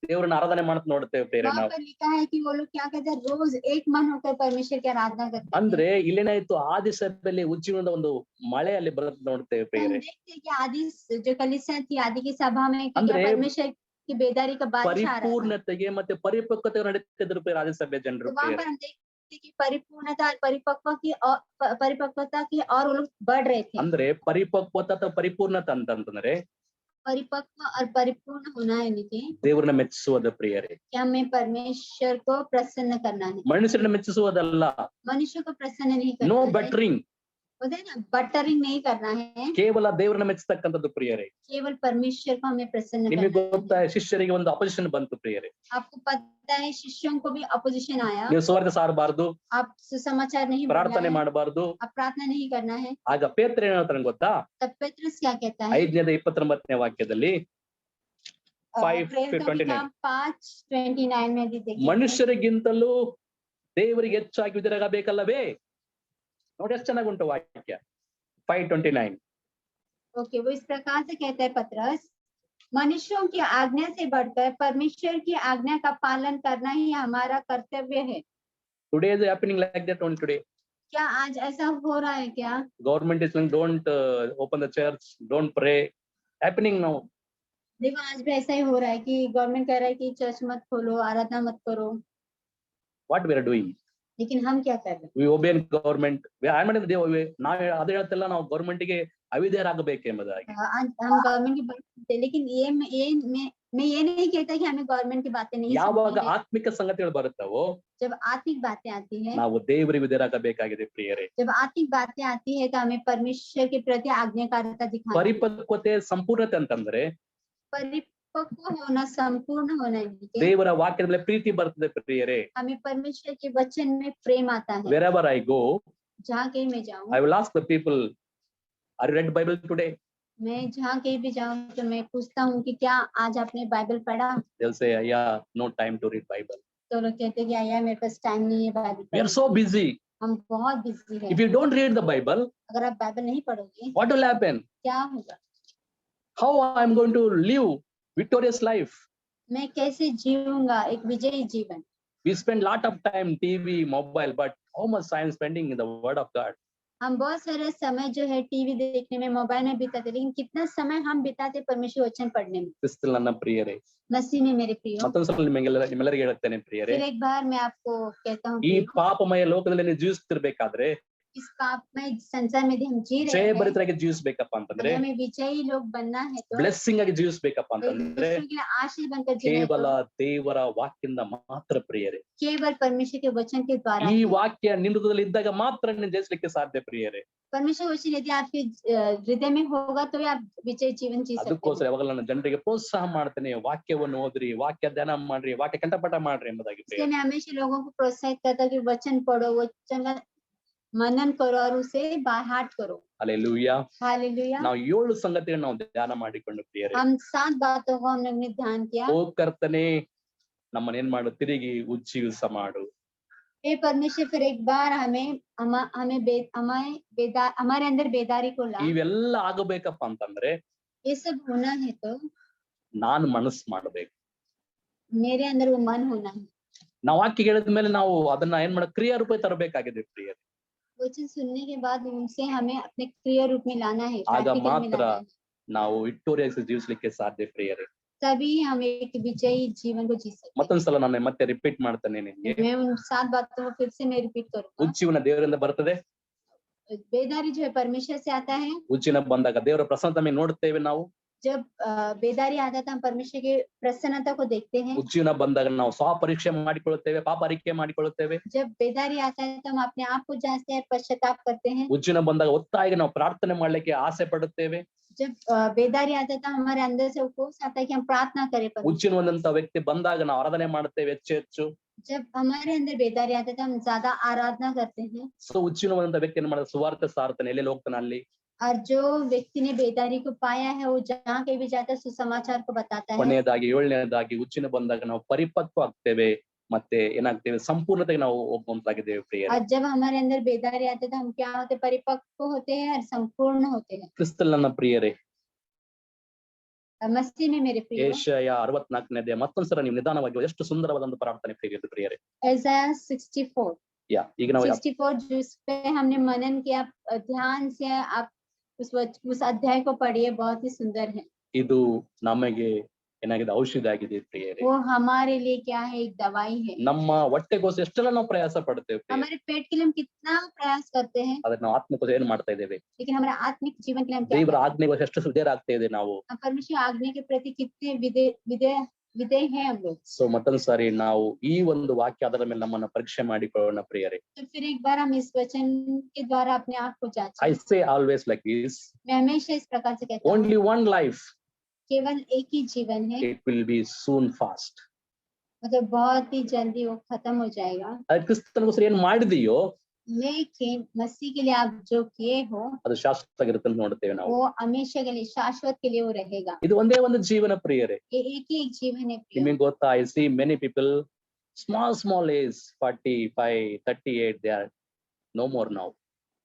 ದೇವರನ್ನ ಆರಾಧನೆ ಮಾಡ್ತಾ ನೋಡುತ್ತೇವೆ ಪ್ರಿಯರೇ वहाँ ನಾವು. पर लिखा है कि वो लोग क्या करते हैं? रोज एक मन होकर परमेश्वर की आराधना करते हैं। ಅಂದ್ರೆ ಇಲ್ಲೇನಾಯ್ತು, ಆದಿ ಸಭೆಯಲ್ಲಿ ಉಜ್ಜೀವನದ ಒಂದು ಮಳೆ ಅಲ್ಲಿ ಬರೋದು ನೋಡ್ತೇವೆ हम ಪ್ರಿಯರೇ. देखते हैं कि आदि जो कलीसिया थी, आदि की सभा में कि ಅಂದ್ರೆ क्या परमेश्वर की बेदारी का बारिश आ रहा था। ಪರಿಪೂರ್ಣತೆಗೆ ಮತ್ತೆ ಪರಿಪಕ್ವತೆ ನಡೀತಿದ್ರು ಪ್ರಿಯರೇ ಆದಿ ಸಭೆ तो ಜನರು वहाँ ಪ್ರಿಯರೇ. पर हम देखते हैं कि परिपूर्णता और परिपक्वता की और वो लोग बढ़ रहे थे। ಅಂದ್ರೆ ಪರಿಪಕ್ವತೆ ಅಥವಾ ಪರಿಪೂರ್ಣತೆ ಅಂತಂದ್ರೆ परिपक्व और परिपूर्ण होना है नीचे, ದೇವರನ್ನ ಮೆಚ್ಚಿಸುವುದು ಪ್ರಿಯರೇ. कि हमें परमेश्वर को प्रसन्न करना है, ಮನುಷ್ಯರನ್ನ ಮೆಚ್ಚಿಸುವುದಲ್ಲ. मनुष्य को प्रसन्न नहीं ನೋ करना है। ಬೆಟರಿಂಗ್, होता है ना, बटरिंग नहीं करना है, ಕೇವಲ ದೇವರನ್ನ ಮೆಚ್ಚತಕ್ಕಂಥದ್ದು ಪ್ರಿಯರೇ. केवल परमेश्वर को हमें प्रसन्न ನಿಮಗೆ करना ಗೊತ್ತಾ, है। ಶಿಷ್ಯರಿಗೆ ಒಂದು ಅಪೋಸಿಷನ್ ಬಂತು ಪ್ರಿಯರೇ. आपको पता है शिष्यों को भी अपोजिशन आया, ನೀವು ಸುವಾರ್ತೆ ಸಾರಬಾರ್ದು, आप सुसमाचार नहीं बोलना ಪ್ರಾರ್ಥನೆ है, ಮಾಡಬಾರ್ದು. आप प्रार्थना नहीं करना है। ಆಗ ಪೇತ್ರ ಏನ್ ಹೇಳ್ತಾನೆ ಗೊತ್ತಾ, तब पेत्रस क्या कहता है? 5:29 ವಾಕ್ಯದಲ್ಲಿ प्रेरितों के 5:29 काम 5:29 में भी देखिए, ಮನುಷ್ಯರಿಗಿಂತಲೂ ದೇವರಿಗೆ ಹೆಚ್ಚಾಗಿ ವಿಧೇಯರಾಗಬೇಕಲ್ಲವೇ. ನೋಡಿ ಎಷ್ಟು ಚೆನ್ನಾಗಿ ಉಂಟು ವಾಕ್ಯ. 5:29. ओके, वो इस प्रकार से कहता है पतरस, मनुष्यों की आज्ञा से बढ़कर परमेश्वर की आज्ञा का पालन करना ही हमारा कर्तव्य है। Today is happening like that only today. क्या आज ऐसा हो रहा है क्या? Government is saying don't open the church, don't pray. Happening now. देखो आज भी ऐसा ही हो रहा है कि गवर्नमेंट कह रहा है कि चर्च मत खोलो, आराधना मत करो, What we are doing? लेकिन हम क्या कर रहे हैं? We obey government. I'm not ನಾವು ಅದು ಹೇಳ್ತಿಲ್ಲ, ನಾವು ಗವರ್ಮೆಂಟ್ ಗೆ ಅವಿಧೇಯರಾಗಬೇಕೆಂಬುದಾಗಿ. आज हम गवर्नमेंट की बात करते हैं, लेकिन मैं ये नहीं कहता कि हमें गवर्नमेंट की बातें नहीं ಯಾವಾಗ सुननी है। ಆತ್ಮಿಕ ಸಂಗತಿಗಳು ಬರುತ್ತವೋ जब आत्मिक बातें आती है, ನಾವು ದೇವರಿಗೆ ವಿಧೇಯರಾಗಬೇಕಾಗಿದೆ ಪ್ರಿಯರೇ. जब आत्मिक बातें आती है तो हमें परमेश्वर के प्रति आज्ञाकारिता दिखानी है। ಪರಿಪಕ್ವತೆ ಸಂಪೂರ್ಣತೆ ಅಂತಂದ್ರೆ परिपक्व होना, संपूर्ण होना है, ದೇವರ ವಾಕ್ಯದ ಮೇಲೆ ಪ್ರೀತಿ ಬರ್ತದೆ ಪ್ರಿಯರೇ. हमें परमेश्वर के वचन में प्रेम आता है। Wherever I go, जहाँ कहीं मैं जाऊँ, I will ask the people, are you read Bible today? मैं जहाँ कहीं भी जाऊँ तो मैं पूछता हूँ कि क्या आज आपने बाइबल पढ़ा? They'll say, yeah, no time to read Bible. तो लोग कहते हैं कि यार मेरे पास टाइम नहीं है बाइबल We are पढ़ने so के। busy. हम बहुत बिजी If हैं। you don't read the Bible, अगर आप बाइबल नहीं पढ़ोगे what will happen? क्या होगा? How I am going to live victorious life? मैं कैसे जीऊंगा एक विजयी जीवन? We spend lot of time TV, mobile, but how much I am spending in the Word of God? हम बहुत सारा समय जो है टीवी देखने में, मोबाइल में बिताते, लेकिन कितना समय हम बिताते परमेश्वर वचन पढ़ने में। ಕ್ರಿಸ್ತನಲ್ಲಿ ನನ್ನ ಪ್ರಿಯರೇ, मसीह में मेरे प्रियो, ಮತ್ತೊಂದ್ಸಲ ನಿಮ್ಮೆಲ್ಲರಿಗೆ ಹೇಳ್ತೇನೆ ಪ್ರಿಯರೇ, फिर एक बार मैं आपको कहता हूँ ಈ प्रियो, ಪಾಪಮಯ ಲೋಕದಲ್ಲಿ ನೀವು ಜೀವಿಸ್ತಿರ್ಬೇಕಾದ್ರೆ इस पापमय संसार में यदि हम जी रहे हैं, ಜಯಭರಿತರಾಗಿ ಜೀವಿಸ್ಬೇಕಪ್ಪ ಅಂತಂದ್ರೆ, अगर हमें विजयी लोग बनना है तो ಬ್ಲೆಸ್ಸಿಂಗ್ ಆಗಿ ಜೀವಿಸ್ಬೇಕಪ್ಪ एक ಅಂತಂದ್ರೆ दूसरे के लिए आशीष बनकर जीना है ಕೇವಲ तो ದೇವರ ವಾಕ್ಯದಿಂದ ಮಾತ್ರ ಪ್ರಿಯರೇ. केवल परमेश्वर के वचन के द्वारा ಈ ही। ವಾಕ್ಯ ನಿನ್ನ ಹೃದಯದಲ್ಲಿ ಇದ್ದಾಗ ಮಾತ್ರ ನೀನು ಜಯಿಸ್ಲಿಕ್ಕೆ ಸಾಧ್ಯ ಪ್ರಿಯರೇ. परमेश्वर वचन यदि आपके हृदय में होगा तो ही आप विजय जीवन जी सकते ಅದಕ್ಕೋಸ್ಕರ हैं। ಯಾವಾಗ ನಾನು ಜನರಿಗೆ ಪ್ರೋತ್ಸಾಹ ಮಾಡ್ತೇನೆ, ವಾಕ್ಯವನ್ನು ಓದ್ರಿ, ವಾಕ್ಯ ಧ್ಯಾನ ಮಾಡ್ರಿ, ವಾಕ್ಯ ಕಂಠಪಾಠ ಮಾಡ್ರಿ ಎಂಬುದಾಗಿ इसलिए ಪ್ರಿಯರೇ. मैं हमेशा लोगों को प्रोत्साहित करता हूं कि वचन पढ़ो, वचन का मनन करो और उसे बाहर करो। ಹಲ್ಲೆಲೂಯಾ. हालेलुया। ನಾವು 7 ಸಂಗತಿಗಳನ್ನು ನಾವು ಧ್ಯಾನ ಮಾಡಿಕೊಂಡು ಪ್ರಿಯರೇ, हम 7 बातों को हमने ध्यान किया। ಓ ಕರ್ತನೇ, ನಮ್ಮನ್ನ ಏನ್ ಮಾಡು, ತಿರುಗಿ ಉಜ್ಜೀವಿಸ ಮಾಡು. हे परमेश्वर, फिर एक बार हमारे अंदर बेदारी को ला। ಇವೆಲ್ಲ ಆಗಬೇಕಪ್ಪ ಅಂತಂದ್ರೆ ये सब होना है तो ನಾನು ಮನಸ್ಸು ಮಾಡಬೇಕು. मेरे अंदर वो मन होना है। ನಾವು ವಾಕ್ಯ ಹೇಳಿದ ಮೇಲೆ ನಾವು ಅದನ್ನ ಏನ್ ಮಾಡ ಕ್ರಿಯಾ ರೂಪ ತರಬೇಕಾಗಿದೆ ಪ್ರಿಯರೇ. वचन सुनने के बाद उनसे हमें अपने क्रिय रूप में लाना है, ಆಗ practical में ಮಾತ್ರ लाना है। ನಾವು ವಿಕ್ಟೋರಿಯಸ್ ಜೀವಿಸ್ಲಿಕ್ಕೆ ಸಾಧ್ಯ ಪ್ರಿಯರೇ. तभी हम एक विजयी जीवन को जी सकते हैं। ಮತ್ತೊಂದ್ಸಲ ನಾನು ಮತ್ತೆ ರಿಪೀಟ್ ಮಾಡ್ತೇನೆ ನಿಮ್ಗೆ, मैं उन 7 बातों को फिर से मैं रिपीट करूंगा। ಉಜ್ಜೀವನ ದೇವರಿಂದ ಬರ್ತದೆ. बेदारी जो है परमेश्वर से आता है। ಉಜ್ಜಿನ ಬಂದಾಗ ದೇವರ ಪ್ರಸನ್ನತೆ ನೋಡ್ತೇವೆ ನಾವು. जब बेदारी आता है तो हम परमेश्वर की प्रसन्नता को देखते हैं। ಉಜ್ಜಿನ ಬಂದಾಗ ನಾವು ಸ್ವ ಪರೀಕ್ಷೆ ಮಾಡಿಕೊಳ್ಳುತ್ತೇವೆ, ಪಾಪ ಅರಿಕೆ ಮಾಡಿಕೊಳ್ಳುತ್ತೇವೆ. जब बेदारी आता है तो हम अपने आप को जांचते हैं, पश्चाताप करते हैं। ಉಜ್ಜಿನ ಬಂದಾಗ ಒತ್ತಾಗಿ ನಾವು ಪ್ರಾರ್ಥನೆ ಮಾಡ್ಲಿಕ್ಕೆ ಆಸೆ ಪಡುತ್ತೇವೆ. जब बेदारी आता है तो हमारे अंदर से उपवास आता है कि हम प्रार्थना करें परमेश्वर। ಉಜ್ಜಿನ ಒಂದಂತ ವ್ಯಕ್ತಿ ಬಂದಾಗ ನಾವು ಆರಾಧನೆ ಮಾಡ್ತೇವೆ ಹೆಚ್ಚು ಹೆಚ್ಚು. जब हमारे अंदर बेदारी आता है तो हम ज्यादा आराधना करते हैं। ಸೊ ಉಜ್ಜಿನ ಒಂದಂತ ವ್ಯಕ್ತಿ ಏನ್ ಮಾಡಿದ, ಸುವಾರ್ತೆ ಸಾರ್ತಾನೆ, ಎಲ್ಲಿ ಹೋಗ್ತಾನೆ ಅಲ್ಲಿ. और जो व्यक्ति ने बेदारी को पाया है वो जहाँ कहीं भी जाता है सुसमाचार को बताता है। ಕೊನೆಯದಾಗಿ 7ನೇದಾಗಿ ಉಜ್ಜಿನ ಬಂದಾಗ ನಾವು ಪರಿಪಕ್ವ ಆಗ್ತೇವೆ, ಮತ್ತೆ ಏನಾಗ್ತೇವೆ, ಸಂಪೂರ್ಣತೆಗೆ ನಾವು ಹೋಗುವಂತಾಗಿದ್ದೇವೆ ಪ್ರಿಯರೇ. और जब हमारे अंदर बेदारी आते तो हम क्या होते, परिपक्व होते हैं और संपूर्ण होते हैं। ಕ್ರಿಸ್ತನಲ್ಲಿ ನನ್ನ ಪ್ರಿಯರೇ, मसीह में मेरे प्रिय, ಯೆಶಾಯ 64ನೇ ಮತ್ತೊಂದ್ಸಲ ನೀವು ನಿಧಾನವಾಗಿ ಎಷ್ಟು ಸುಂದರವಾದ ಒಂದು ಪ್ರಾರ್ಥನೆ ಪ್ರಿಯರೇ. Isaiah 64 ಈಗ ನಾವು 64 जिस पे हमने मनन किया, ध्यान से आप उस अध्याय को पढ़िए, बहुत ही सुंदर है। ಇದು ನಮಗೆ ಏನಾಗಿದೆ, ಔಷಧಿ ಆಗಿದೆ ಪ್ರಿಯರೇ. वो हमारे लिए क्या है, एक दवाई है। ನಮ್ಮ ಹೊಟ್ಟೆಗೋಸ್ಕರ ಎಷ್ಟೆಲ್ಲ ನಾವು ಪ್ರಯಾಸ ಪಡ್ತೇವೆ ಪ್ರಿಯರೇ. हमारे पेट के लिए हम कितना प्रयास करते हैं, ಅದಕ್ಕೆ ನಾವು ಆತ್ಮಕ್ಕೋಸ್ಕರ ಏನ್ ಮಾಡ್ತಾ ಇದ್ದೇವೆ, लेकिन हमारे आत्मिक जीवन के लिए हम क्या ದೇವರ करते ಆಜ್ಞೆಗೋಸ್ಕರ ಎಷ್ಟು ವಿಧೇಯರಾಗ್ತಾ ಇದೆ ನಾವು. हैं? हम परमेश्वर आज्ञा के प्रति कितने विधेय हैं हम लोग। ಸೊ ಮತ್ತೊಂದ್ ಸಾರಿ ನಾವು ಈ ಒಂದು ವಾಕ್ಯ ಅದರ ಮೇಲೆ ನಮ್ಮನ್ನ ಪರೀಕ್ಷೆ ಮಾಡಿಕೊಳ್ಳೋಣ ಪ್ರಿಯರೇ. तो फिर एक बार हम इस वचन के द्वारा अपने आप को जांचें। I say always like this, मैं हमेशा इस प्रकार से कहता हूँ, ಓನ್ಲಿ ಒನ್ ಲೈಫ್, केवल एक ही जीवन है, it will be soon fast. मतलब बहुत ही जल्दी वो खत्म हो जाएगा। ಅದು ಕ್ರಿಸ್ತನಿಗೋಸ್ಕರ ಏನ್ ಮಾಡಿದೆಯೋ लेकिन मसीह के लिए आप जो किए हो ಅದು ಶಾಶ್ವತವಾಗಿರುತ್ತೆ ಅಂತ ನೋಡ್ತೇವೆ ನಾವು. वो हमेशा के लिए, शाश्वत के लिए वो रहेगा। ಇದು ಒಂದೇ ಒಂದು ಜೀವನ ಪ್ರಿಯರೇ. ये एक ही एक जीवन है प्रिय। ನಿಮಗೆ ಗೊತ್ತಾ, I see many people small age 45, 38, they are no more now.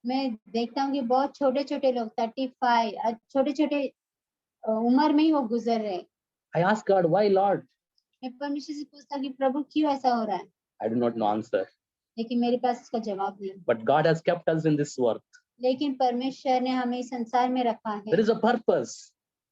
मैं देखता हूँ कि बहुत छोटे छोटे लोग 35 और छोटे छोटे उम्र में ही वो गुजर रहे। I ask God, why Lord? मैं परमेश्वर से पूछता हूँ कि प्रभु क्यों ऐसा हो रहा है, I do not know answer. लेकिन मेरे पास इसका जवाब नहीं। But God has kept us in this world. लेकिन परमेश्वर ने हमें इस संसार में रखा है, There is a purpose.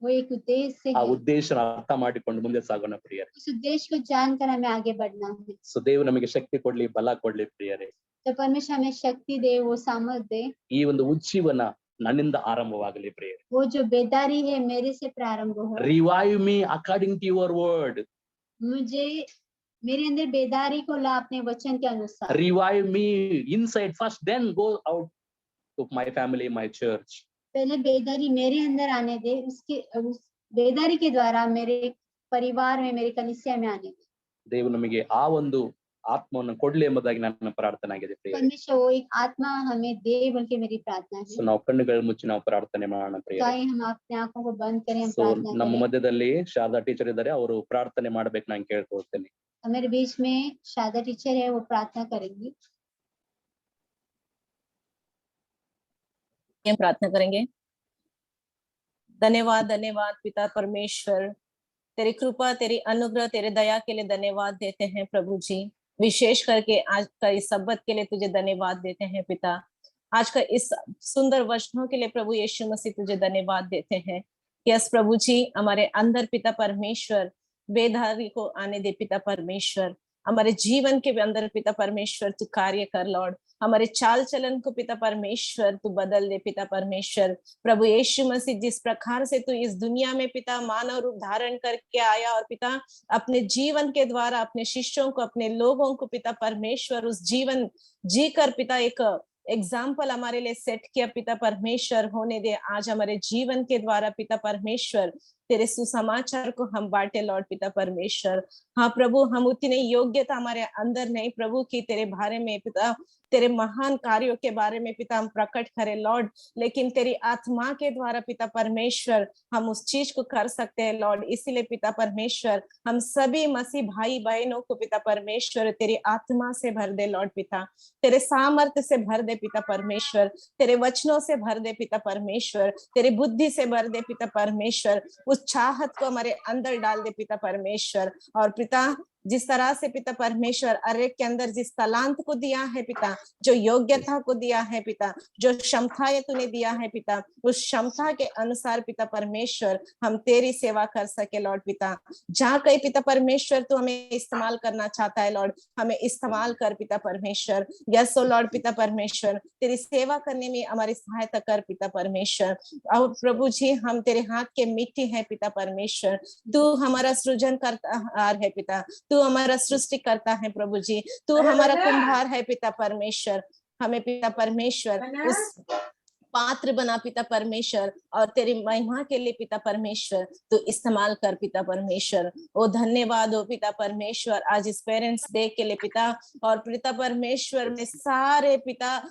वो एक उद्देश्य ಆ है। ಉದ್ದೇಶನ ಅರ್ಥ ಮಾಡಿಕೊಂಡು ಮುಂದೆ ಸಾಗೋಣ ಪ್ರಿಯರೇ. उस उद्देश्य को जानकर हमें आगे बढ़ना है। ಸೊ ದೇವರು ನಮಗೆ ಶಕ್ತಿ ಕೊಡ್ಲಿ, ಬಲ ಕೊಡ್ಲಿ ಪ್ರಿಯರೇ. तो परमेश्वर हमें शक्ति दे, वो सामर्थ दे। ಈ ಒಂದು ಉಜ್ಜೀವನ ನನ್ನಿಂದ ಆರಂಭವಾಗಲಿ ಪ್ರಿಯರೇ. वो जो बेदारी है मेरे से प्रारंभ हो। Revive me according to your word. मुझे मेरे अंदर बेदारी को ला अपने वचन के अनुसार। Revive me inside first, then go out to my family, my church. पहले बेदारी मेरे अंदर आने दे, उस बेदारी के द्वारा मेरे परिवार में, मेरी कलीसिया में आने दे। ದೇವರು ನಮಗೆ ಆ ಒಂದು ಆತ್ಮವನ್ನು ಕೊಡ್ಲಿ ಎಂಬುದಾಗಿ ನನ್ನ ಪ್ರಾರ್ಥನೆ ಆಗಿದೆ ಪ್ರಿಯರೇ. परमेश्वर वो एक आत्मा हमें दे, बल्कि मेरी प्रार्थना ಸೊ है। ನಾವು ಕಣ್ಣುಗಳು ಮುಚ್ಚಿ ನಾವು ಪ್ರಾರ್ಥನೆ ಮಾಡೋಣ ಪ್ರಿಯರೇ. ताकि हम अपने आंखों को बंद करें, हम ಸೊ प्रार्थना ನಮ್ಮ करें। ಮಧ್ಯದಲ್ಲಿ ಶಾರದಾ ಟೀಚರ್ ಇದ್ದಾರೆ, ಅವರು ಪ್ರಾರ್ಥನೆ ಮಾಡ್ಬೇಕು ನಾನು ಕೇಳ್ಕೊಳ್ತೇನೆ. हमारे बीच में शारदा टीचर है, वो प्रार्थना करेंगी। हम प्रार्थना करेंगे। धन्यवाद धन्यवाद पिता परमेश्वर, तेरी कृपा, तेरी अनुग्रह, तेरे दया के लिए धन्यवाद देते हैं प्रभु जी। विशेष करके आज का इस सब्बत के लिए तुझे धन्यवाद देते हैं पिता। आज का इस सुंदर वचनों के लिए प्रभु यीशु मसीह तुझे धन्यवाद देते हैं। यस प्रभु जी, हमारे अंदर पिता परमेश्वर बेदारी को आने दे पिता परमेश्वर, हमारे जीवन के अंदर पिता परमेश्वर तू कार्य कर लॉर्ड, हमारे चाल चलन को पिता परमेश्वर तू बदल दे पिता परमेश्वर। प्रभु यीशु मसीह जिस प्रकार से तू इस दुनिया में पिता मानव रूप धारण करके आया और पिता अपने जीवन के द्वारा अपने शिष्यों को, अपने लोगों को पिता परमेश्वर उस जीवन जी कर पिता एक एग्जाम्पल हमारे लिए सेट किया पिता परमेश्वर, होने दे आज हमारे जीवन के द्वारा पिता परमेश्वर तेरे सुसमाचार को हम बांटे लॉर्ड पिता परमेश्वर। हाँ प्रभु, हम उतनी योग्यता हमारे अंदर नहीं प्रभु की तेरे बारे में पिता, तेरे महान कार्यों के बारे में पिता हम प्रकट करें लॉर्ड, लेकिन तेरी आत्मा के द्वारा पिता परमेश्वर हम उस चीज को कर सकते हैं लॉर्ड। इसीलिए पिता परमेश्वर हम सभी मसीह भाई बहनों को पिता परमेश्वर तेरी आत्मा से भर दे लॉर्ड पिता, तेरे सामर्थ्य से भर दे पिता परमेश्वर, तेरे वचनों से भर दे पिता परमेश्वर, तेरी बुद्धि से भर दे पिता परमेश्वर, उस चाहत को हमारे अंदर डाल दे पिता परमेश्वर। और पिता जिस तरह से पिता परमेश्वर अरे के अंदर जिस तलांत को दिया है पिता, जो योग्यता को दिया है पिता, जो क्षमताएं तूने दिया है पिता, उस क्षमता के अनुसार पिता परमेश्वर हम तेरी सेवा कर सके लॉर्ड पिता। जहाँ कहीं पिता परमेश्वर तू हमें इस्तेमाल करना चाहता है लॉर्ड, हमें इस्तेमाल कर पिता परमेश्वर। यस ओ लॉर्ड पिता परमेश्वर, तेरी सेवा करने में हमारी सहायता कर पिता परमेश्वर। और प्रभु जी हम तेरे हाथ के मिट्टी है पिता परमेश्वर, तू हमारा सृजन करता है पिता, तू हमारा सृष्टि करता है प्रभु जी, तू हमारा कुम्हार है पिता परमेश्वर। हमें पिता परमेश्वर उस पात्र बना पिता परमेश्वर और तेरी महिमा के लिए पिता परमेश्वर तू इस्तेमाल कर पिता परमेश्वर। ओ धन्यवाद हो पिता परमेश्वर आज इस पेरेंट्स डे के लिए पिता, और पिता परमेश्वर में सारे पिता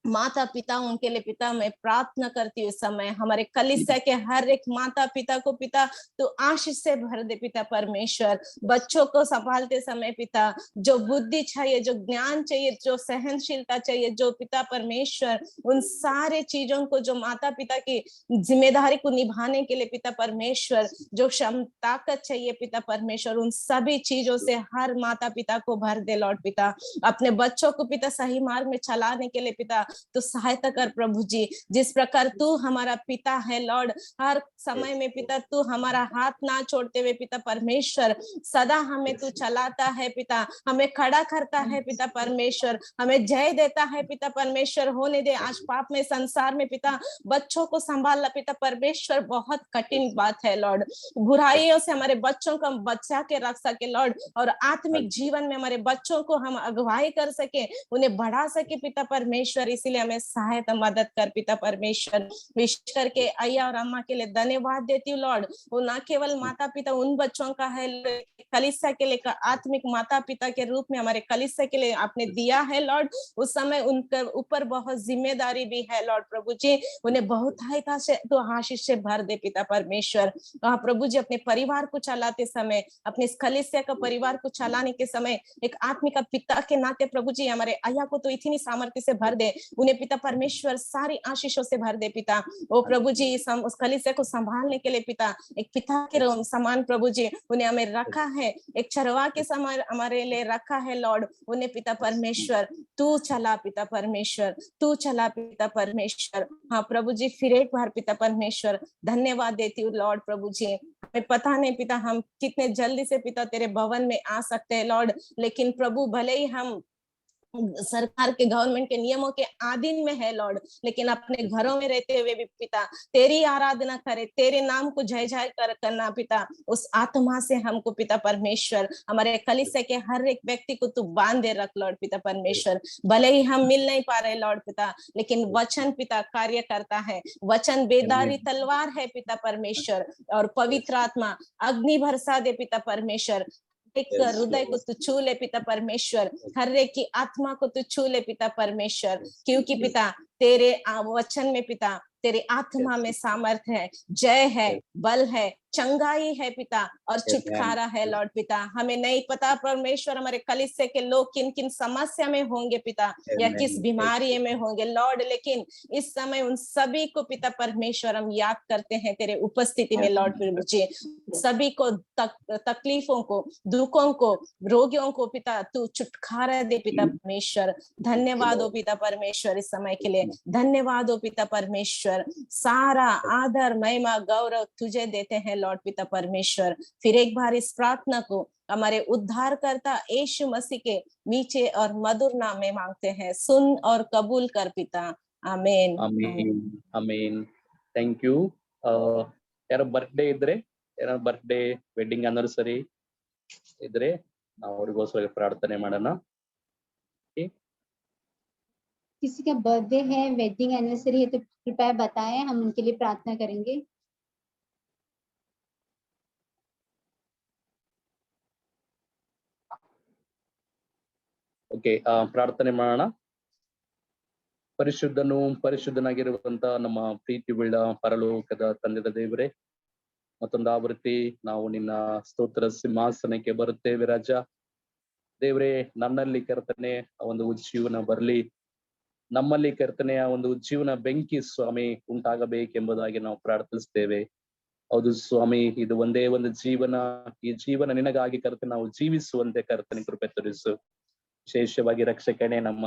माता पिता उनके लिए पिता मैं प्रार्थना करती हूँ। समय हमारे कलीसिया के हर एक माता पिता को पिता तो आशीष से भर दे पिता परमेश्वर। बच्चों को संभालते समय पिता जो बुद्धि चाहिए, जो ज्ञान चाहिए, जो सहनशीलता चाहिए, जो पिता परमेश्वर उन सारे चीजों को जो माता पिता की जिम्मेदारी को निभाने के लिए पिता परमेश्वर जो ताकत चाहिए पिता परमेश्वर, उन सभी चीजों से हर माता पिता को भर दे लॉर्ड पिता। अपने बच्चों को पिता सही मार्ग में चलाने के लिए पिता तो सहायता कर प्रभु जी। जिस प्रकार तू हमारा पिता है लॉर्ड, हर समय में पिता तू हमारा हाथ ना छोड़ते हुए पिता परमेश्वर सदा हमें तू चलाता है पिता, हमें खड़ा करता है पिता परमेश्वर, हमें जय देता है पिता परमेश्वर। होने दे आज पाप में संसार में पिता बच्चों को संभालना पिता परमेश्वर बहुत कठिन बात है लॉर्ड। बुराइयों से हमारे बच्चों को हम बचा के रख सके लॉर्ड, और आत्मिक जीवन में हमारे बच्चों को हम अगुवाई कर सके, उन्हें बढ़ा सके पिता परमेश्वर। इसीलिए हमें सहायता मदद कर पिता परमेश्वर। विशेष करके अय्या और अम्मा के लिए धन्यवाद देती हूँ लॉर्ड। वो न केवल माता पिता उन बच्चों का है, कलीसिया के लिए आत्मिक माता पिता के रूप में हमारे कलीसिया के लिए आपने दिया है लॉर्ड। उस समय उनके ऊपर बहुत जिम्मेदारी भी है लॉर्ड प्रभु जी, उन्हें बहुत से तो आशीष से भर दे पिता परमेश्वर। प्रभु जी अपने परिवार को चलाते समय, अपने कलीसिया का परिवार को चलाने के समय एक आत्मिक पिता के नाते प्रभु जी हमारे अय्या को तो इतनी सामर्थ्य से भर दे, उन्हें पिता परमेश्वर सारी आशीषों से भर दे पिता। ओ प्रभु जी उस कलीसिया को संभालने के लिए पिता एक पिता के समान प्रभु जी उन्हें हमें रखा है, एक चरवा के समान हमारे लिए रखा है लॉर्ड। उन्हें पिता परमेश्वर तू चला पिता परमेश्वर, तू चला पिता परमेश्वर। हाँ प्रभु जी फिर एक बार पिता परमेश्वर धन्यवाद देती हूँ लॉर्ड प्रभु जी। हमें पता नहीं पिता हम कितने जल्दी से पिता तेरे भवन में आ सकते हैं लॉर्ड, लेकिन प्रभु भले ही हम सरकार के गवर्नमेंट के नियमों के अधीन में है लॉर्ड, लेकिन अपने घरों में रहते हुए भी पिता तेरी आराधना करे, तेरे नाम को जय जय करना पिता, उस आत्मा से हमको पिता परमेश्वर हमारे कलीसिया के हर एक व्यक्ति को तू बांधे रख लॉर्ड पिता परमेश्वर। भले ही हम मिल नहीं पा रहे लॉर्ड पिता, लेकिन वचन पिता कार्य करता है, वचन बेदारी तलवार है पिता परमेश्वर, और पवित्र आत्मा अग्नि बरसा दे पिता परमेश्वर। एक हृदय को तू छू ले पिता परमेश्वर, हर एक की आत्मा को तू छू ले पिता परमेश्वर, क्योंकि पिता तेरे वचन में पिता तेरे आत्मा में सामर्थ है, जय है, बल है, चंगाई है पिता और छुटकारा है लॉर्ड पिता। हमें नहीं पता परमेश्वर हमारे कलीसिया के लोग किन किन समस्या में होंगे पिता, या किस बीमारी में होंगे लॉर्ड, लेकिन इस समय उन सभी को पिता परमेश्वर हम याद करते हैं तेरे उपस्थिति में लॉर्ड प्रभु जी। सभी को तकलीफों को, दुखों को, रोगियों को पिता तू छुटकारा दे पिता परमेश्वर। धन्यवाद हो पिता परमेश्वर इस समय के लिए, धन्यवाद हो पिता परमेश्वर। सारा आदर महिमा गौरव तुझे देते हैं लॉर्ड पिता परमेश्वर। फिर एक बार इस प्रार्थना को हमारे उद्धारकर्ता यीशु मसीह के मीठे और मधुर नाम में मांगते हैं, सुन और कबूल कर पिता, आमीन ಆಮೇನ್ ಆಮೇನ್। Thank you. ಯಾರ ಬರ್ತ್ಡೇ ಇದ್ರೆ, ಯಾರ ಬರ್ತ್ಡೇ ವೆಡ್ಡಿಂಗ್ ಆನಿವರ್ಸರಿ ಇದ್ರೆ ನಾವು ಅವ್ರಿಗೋಸ್ಕರ ಪ್ರಾರ್ಥನೆ ಮಾಡೋಣ। किसी का बर्थडे है, वेडिंग एनिवर्सरी है तो कृपया बताएं, हम उनके लिए प्रार्थना करेंगे। ಓಕೆ, ಪ್ರಾರ್ಥನೆ ಮಾಡೋಣ। ಪರಿಶುದ್ಧನು ಪರಿಶುದ್ಧನಾಗಿರುವಂತ ನಮ್ಮ ಪ್ರೀತಿ ಉಳ್ಳ ಪರಲೋಕದ ತಂದೆಯ ದೇವರೇ, ಮತ್ತೊಂದು ಆವೃತ್ತಿ ನಾವು ನಿನ್ನ ಸ್ತೋತ್ರ ಸಿಂಹಾಸನಕ್ಕೆ ಬರುತ್ತೇವೆ ರಾಜ ದೇವರೇ। ನನ್ನಲ್ಲಿ ಕರ್ತನೆ ಒಂದು ಉಜ್ಜೀವನ ಬರಲಿ, ನಮ್ಮಲ್ಲಿ ಕರ್ತನೆಯ ಒಂದು ಉಜ್ಜೀವನ ಬೆಂಕಿ ಸ್ವಾಮಿ ಉಂಟಾಗಬೇಕೆಂಬುದಾಗಿ ನಾವು ಪ್ರಾರ್ಥಿಸ್ತೇವೆ। ಹೌದು ಸ್ವಾಮಿ, ಇದು ಒಂದೇ ಒಂದು ಜೀವನ, ಈ ಜೀವನ ನಿನಗಾಗಿ ಕರ್ತನೆ ನಾವು ಜೀವಿಸುವಂತೆ ಕರ್ತನೆ ಕೃಪೆ ತೋರಿಸು। ವಿಶೇಷವಾಗಿ ರಕ್ಷಕನೇ ನಮ್ಮ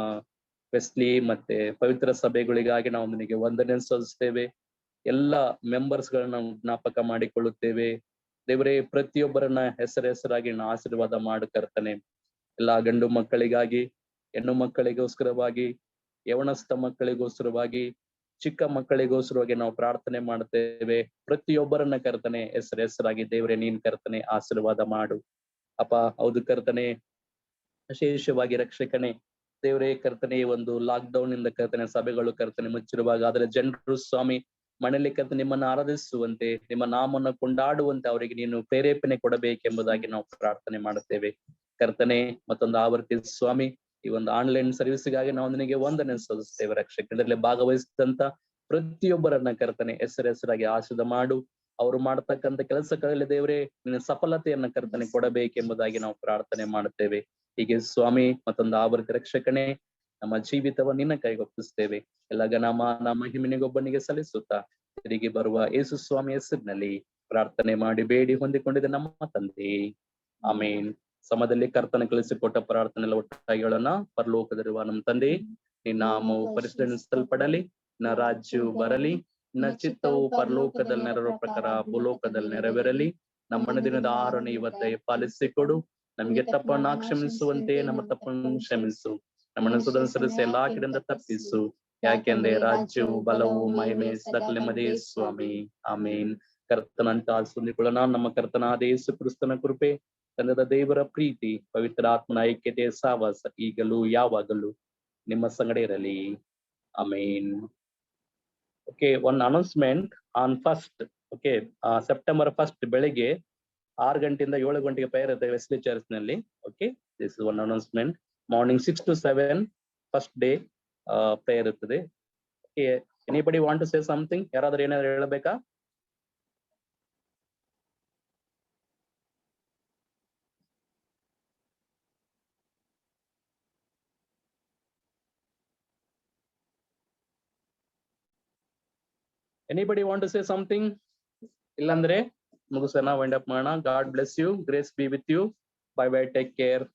ವೆಸ್ಲಿ ಮತ್ತೆ ಪವಿತ್ರ ಸಭೆಗಳಿಗಾಗಿ ನಾವು ನಿನಗೆ ವಂದನೆ ಸಲ್ಲಿಸ್ತೇವೆ। ಎಲ್ಲ ಮೆಂಬರ್ಸ್ ಗಳನ್ನ ಜ್ಞಾಪಕ ಮಾಡಿಕೊಳ್ಳುತ್ತೇವೆ ದೇವರೇ। ಪ್ರತಿಯೊಬ್ಬರನ್ನ ಹೆಸರಾಗಿ ಆಶೀರ್ವಾದ ಮಾಡು ಕರ್ತನೆ। ಎಲ್ಲಾ ಗಂಡು ಮಕ್ಕಳಿಗಾಗಿ, ಹೆಣ್ಣು ಮಕ್ಕಳಿಗೋಸ್ಕರವಾಗಿ, ಯವನಸ್ಥ ಮಕ್ಕಳಿಗೋಸ್ಕರವಾಗಿ, ಚಿಕ್ಕ ಮಕ್ಕಳಿಗೋಸ್ಕರವಾಗಿ ನಾವು ಪ್ರಾರ್ಥನೆ ಮಾಡುತ್ತೇವೆ। ಪ್ರತಿಯೊಬ್ಬರನ್ನ ಕರ್ತನೆ ಹೆಸರಾಗಿ ದೇವರೇ ನೀನ್ ಕರ್ತನೆ ಆಶೀರ್ವಾದ ಮಾಡು ಅಪ್ಪ। ಹೌದು ಕರ್ತನೆ, ವಿಶೇಷವಾಗಿ ರಕ್ಷಕನೇ ದೇವರೇ ಕರ್ತನೆ, ಒಂದು ಲಾಕ್ ಡೌನ್ ಇಂದ ಕರ್ತನೆ ಸಭೆಗಳು ಕರ್ತನೆ ಮುಚ್ಚಿರುವಾಗ ಅದರ ಜನರು ಸ್ವಾಮಿ ಮನೆಯಲ್ಲಿ ಕರ್ತನೆ ನಿಮ್ಮನ್ನು ಆರಾಧಿಸುವಂತೆ, ನಿಮ್ಮ ನಾಮವನ್ನು ಕೊಂಡಾಡುವಂತೆ ಅವರಿಗೆ ನೀನು ಪ್ರೇರೇಪಣೆ ಕೊಡಬೇಕೆಂಬುದಾಗಿ ನಾವು ಪ್ರಾರ್ಥನೆ ಮಾಡುತ್ತೇವೆ ಕರ್ತನೆ। ಮತ್ತೊಂದು ಆವರ್ತಿ ಸ್ವಾಮಿ, ಈ ಒಂದು ಆನ್ಲೈನ್ ಸರ್ವಿಸ್ಗಾಗಿ ನಾವು ನಿನಗೆ ವಂದನೆ ಸಲ್ಲಿಸ್ತೇವೆ ರಕ್ಷಕ। ಇದರಲ್ಲಿ ಭಾಗವಹಿಸಿದಂತ ಪ್ರತಿಯೊಬ್ಬರನ್ನ ಕರ್ತನೆ ಹೆಸರಾಗಿ ಆಶೀರ್ವಾದ ಮಾಡು। ಅವರು ಮಾಡ್ತಕ್ಕಂಥ ಕೆಲಸಗಳಲ್ಲಿ ದೇವರೇ ನಿನ್ನ ಸಫಲತೆಯನ್ನ ಕರ್ತನೆ ಕೊಡಬೇಕೆಂಬುದಾಗಿ ನಾವು ಪ್ರಾರ್ಥನೆ ಮಾಡುತ್ತೇವೆ। ಹೀಗೆ ಸ್ವಾಮಿ ಮತ್ತೊಂದು ಆವೃತ್ತಿ ರಕ್ಷಕನೇ ನಮ್ಮ ಜೀವಿತವನ್ನು ನಿನ್ನ ಕೈಗೆ ಒಪ್ಪಿಸ್ತೇವೆ। ಎಲ್ಲ ಘನಮಾನ ಮಹಿಮೆನಿಗೊಬ್ಬನಿಗೆ ಸಲ್ಲಿಸುತ್ತಾ ತಿರುಗಿ ಬರುವ ಯೇಸು ಸ್ವಾಮಿ ಹೆಸರಿನಲ್ಲಿ ಪ್ರಾರ್ಥನೆ ಮಾಡಿ ಬೇಡಿ ಹೊಂದಿಕೊಂಡಿದ್ದ ನಮ್ಮ ತಂದೆ, ಆಮೇನ್। ಸಮದಲ್ಲಿ ಕರ್ತನ ಕಳಿಸಿಕೊಟ್ಟ ಪ್ರಾರ್ಥನೆ ಎಲ್ಲ ಒಟ್ಟಾಗಿ ಹೇಳೋಣ। ಪರಲೋಕದಲ್ಲಿರುವ ನಮ್ಮ ತಂದೆ, ನಿನ್ನ ನಾಮವು ಪರಿಶುದ್ಧಪಡಲಿ, ನಿನ್ನ ರಾಜ್ಯವು ಬರಲಿ, ನಿನ್ನ ಚಿತ್ತವು ಪರಲೋಕದಲ್ಲಿ ನೆರವೇರುವ ಪ್ರಕಾರ ಭೂಲೋಕದಲ್ಲಿ ನೆರವೇರಲಿ। ನಮ್ಮ ದಿನದ ಆಹಾರವನ್ನು ಇವತ್ತೇ ಪಾಲಿಸಿಕೊಡು, ನಮ್ಗೆ ತಪ್ಪನ್ನು ಕ್ಷಮಿಸುವಂತೆ ನಮ್ಮ ತಪ್ಪನ್ನು ಕ್ಷಮಿಸು, ನಮ್ಮನ್ನು ಸುಧಾರಿಸಿ ಎಲ್ಲಾ ಕಡೆಯಿಂದ ತಪ್ಪಿಸು, ಯಾಕೆಂದ್ರೆ ರಾಜ್ಯವು ಬಲವು ಮಹಿಮೆ ಸಕಲ ನಿಮ್ಮದೇ ಸ್ವಾಮಿ, ಆಮೇನ್। ಕರ್ತನಂತ ಸುಂದಿಕೊಳ್ಳೋಣ। ನಮ್ಮ ಕರ್ತನಾದ ಯೇಸು ಕ್ರಿಸ್ತನ ಕೃಪೆ, ತಂದೆಯ ದೇವರ ಪ್ರೀತಿ, ಪವಿತ್ರ ಆತ್ಮನ ಐಕ್ಯತೆ ಸಹವಾಸ ಈಗಲೂ ಯಾವಾಗಲೂ ನಿಮ್ಮ ಸಂಗಡ ಇರಲಿ, amen. Okay, one announcement on first, okay, September 1 ಬೆಳಿಗ್ಗೆ 6 ಗಂಟೆಯಿಂದ 7 ಗಂಟೆಗೆ ಪ್ರೇಯರ್ ಇರುತ್ತೆ ವೆಸ್ಲಿ ಚರ್ಚ್ ನಲ್ಲಿ। Okay, this is one announcement. Morning 6 to 7 first day prayer ಇರ್ತದೆ। Okay, anybody want to say something? ಯಾರಾದ್ರೂ ಏನಾದ್ರು ಹೇಳಬೇಕಾ? Anybody want to say something? ಇಲ್ಲಾಂದ್ರೆ ಮುಗಿಸೋಣ, ವೈಂಡ್ ಅಪ್ ಮಾಡೋಣ। God bless you, grace be with you, bye bye, take care.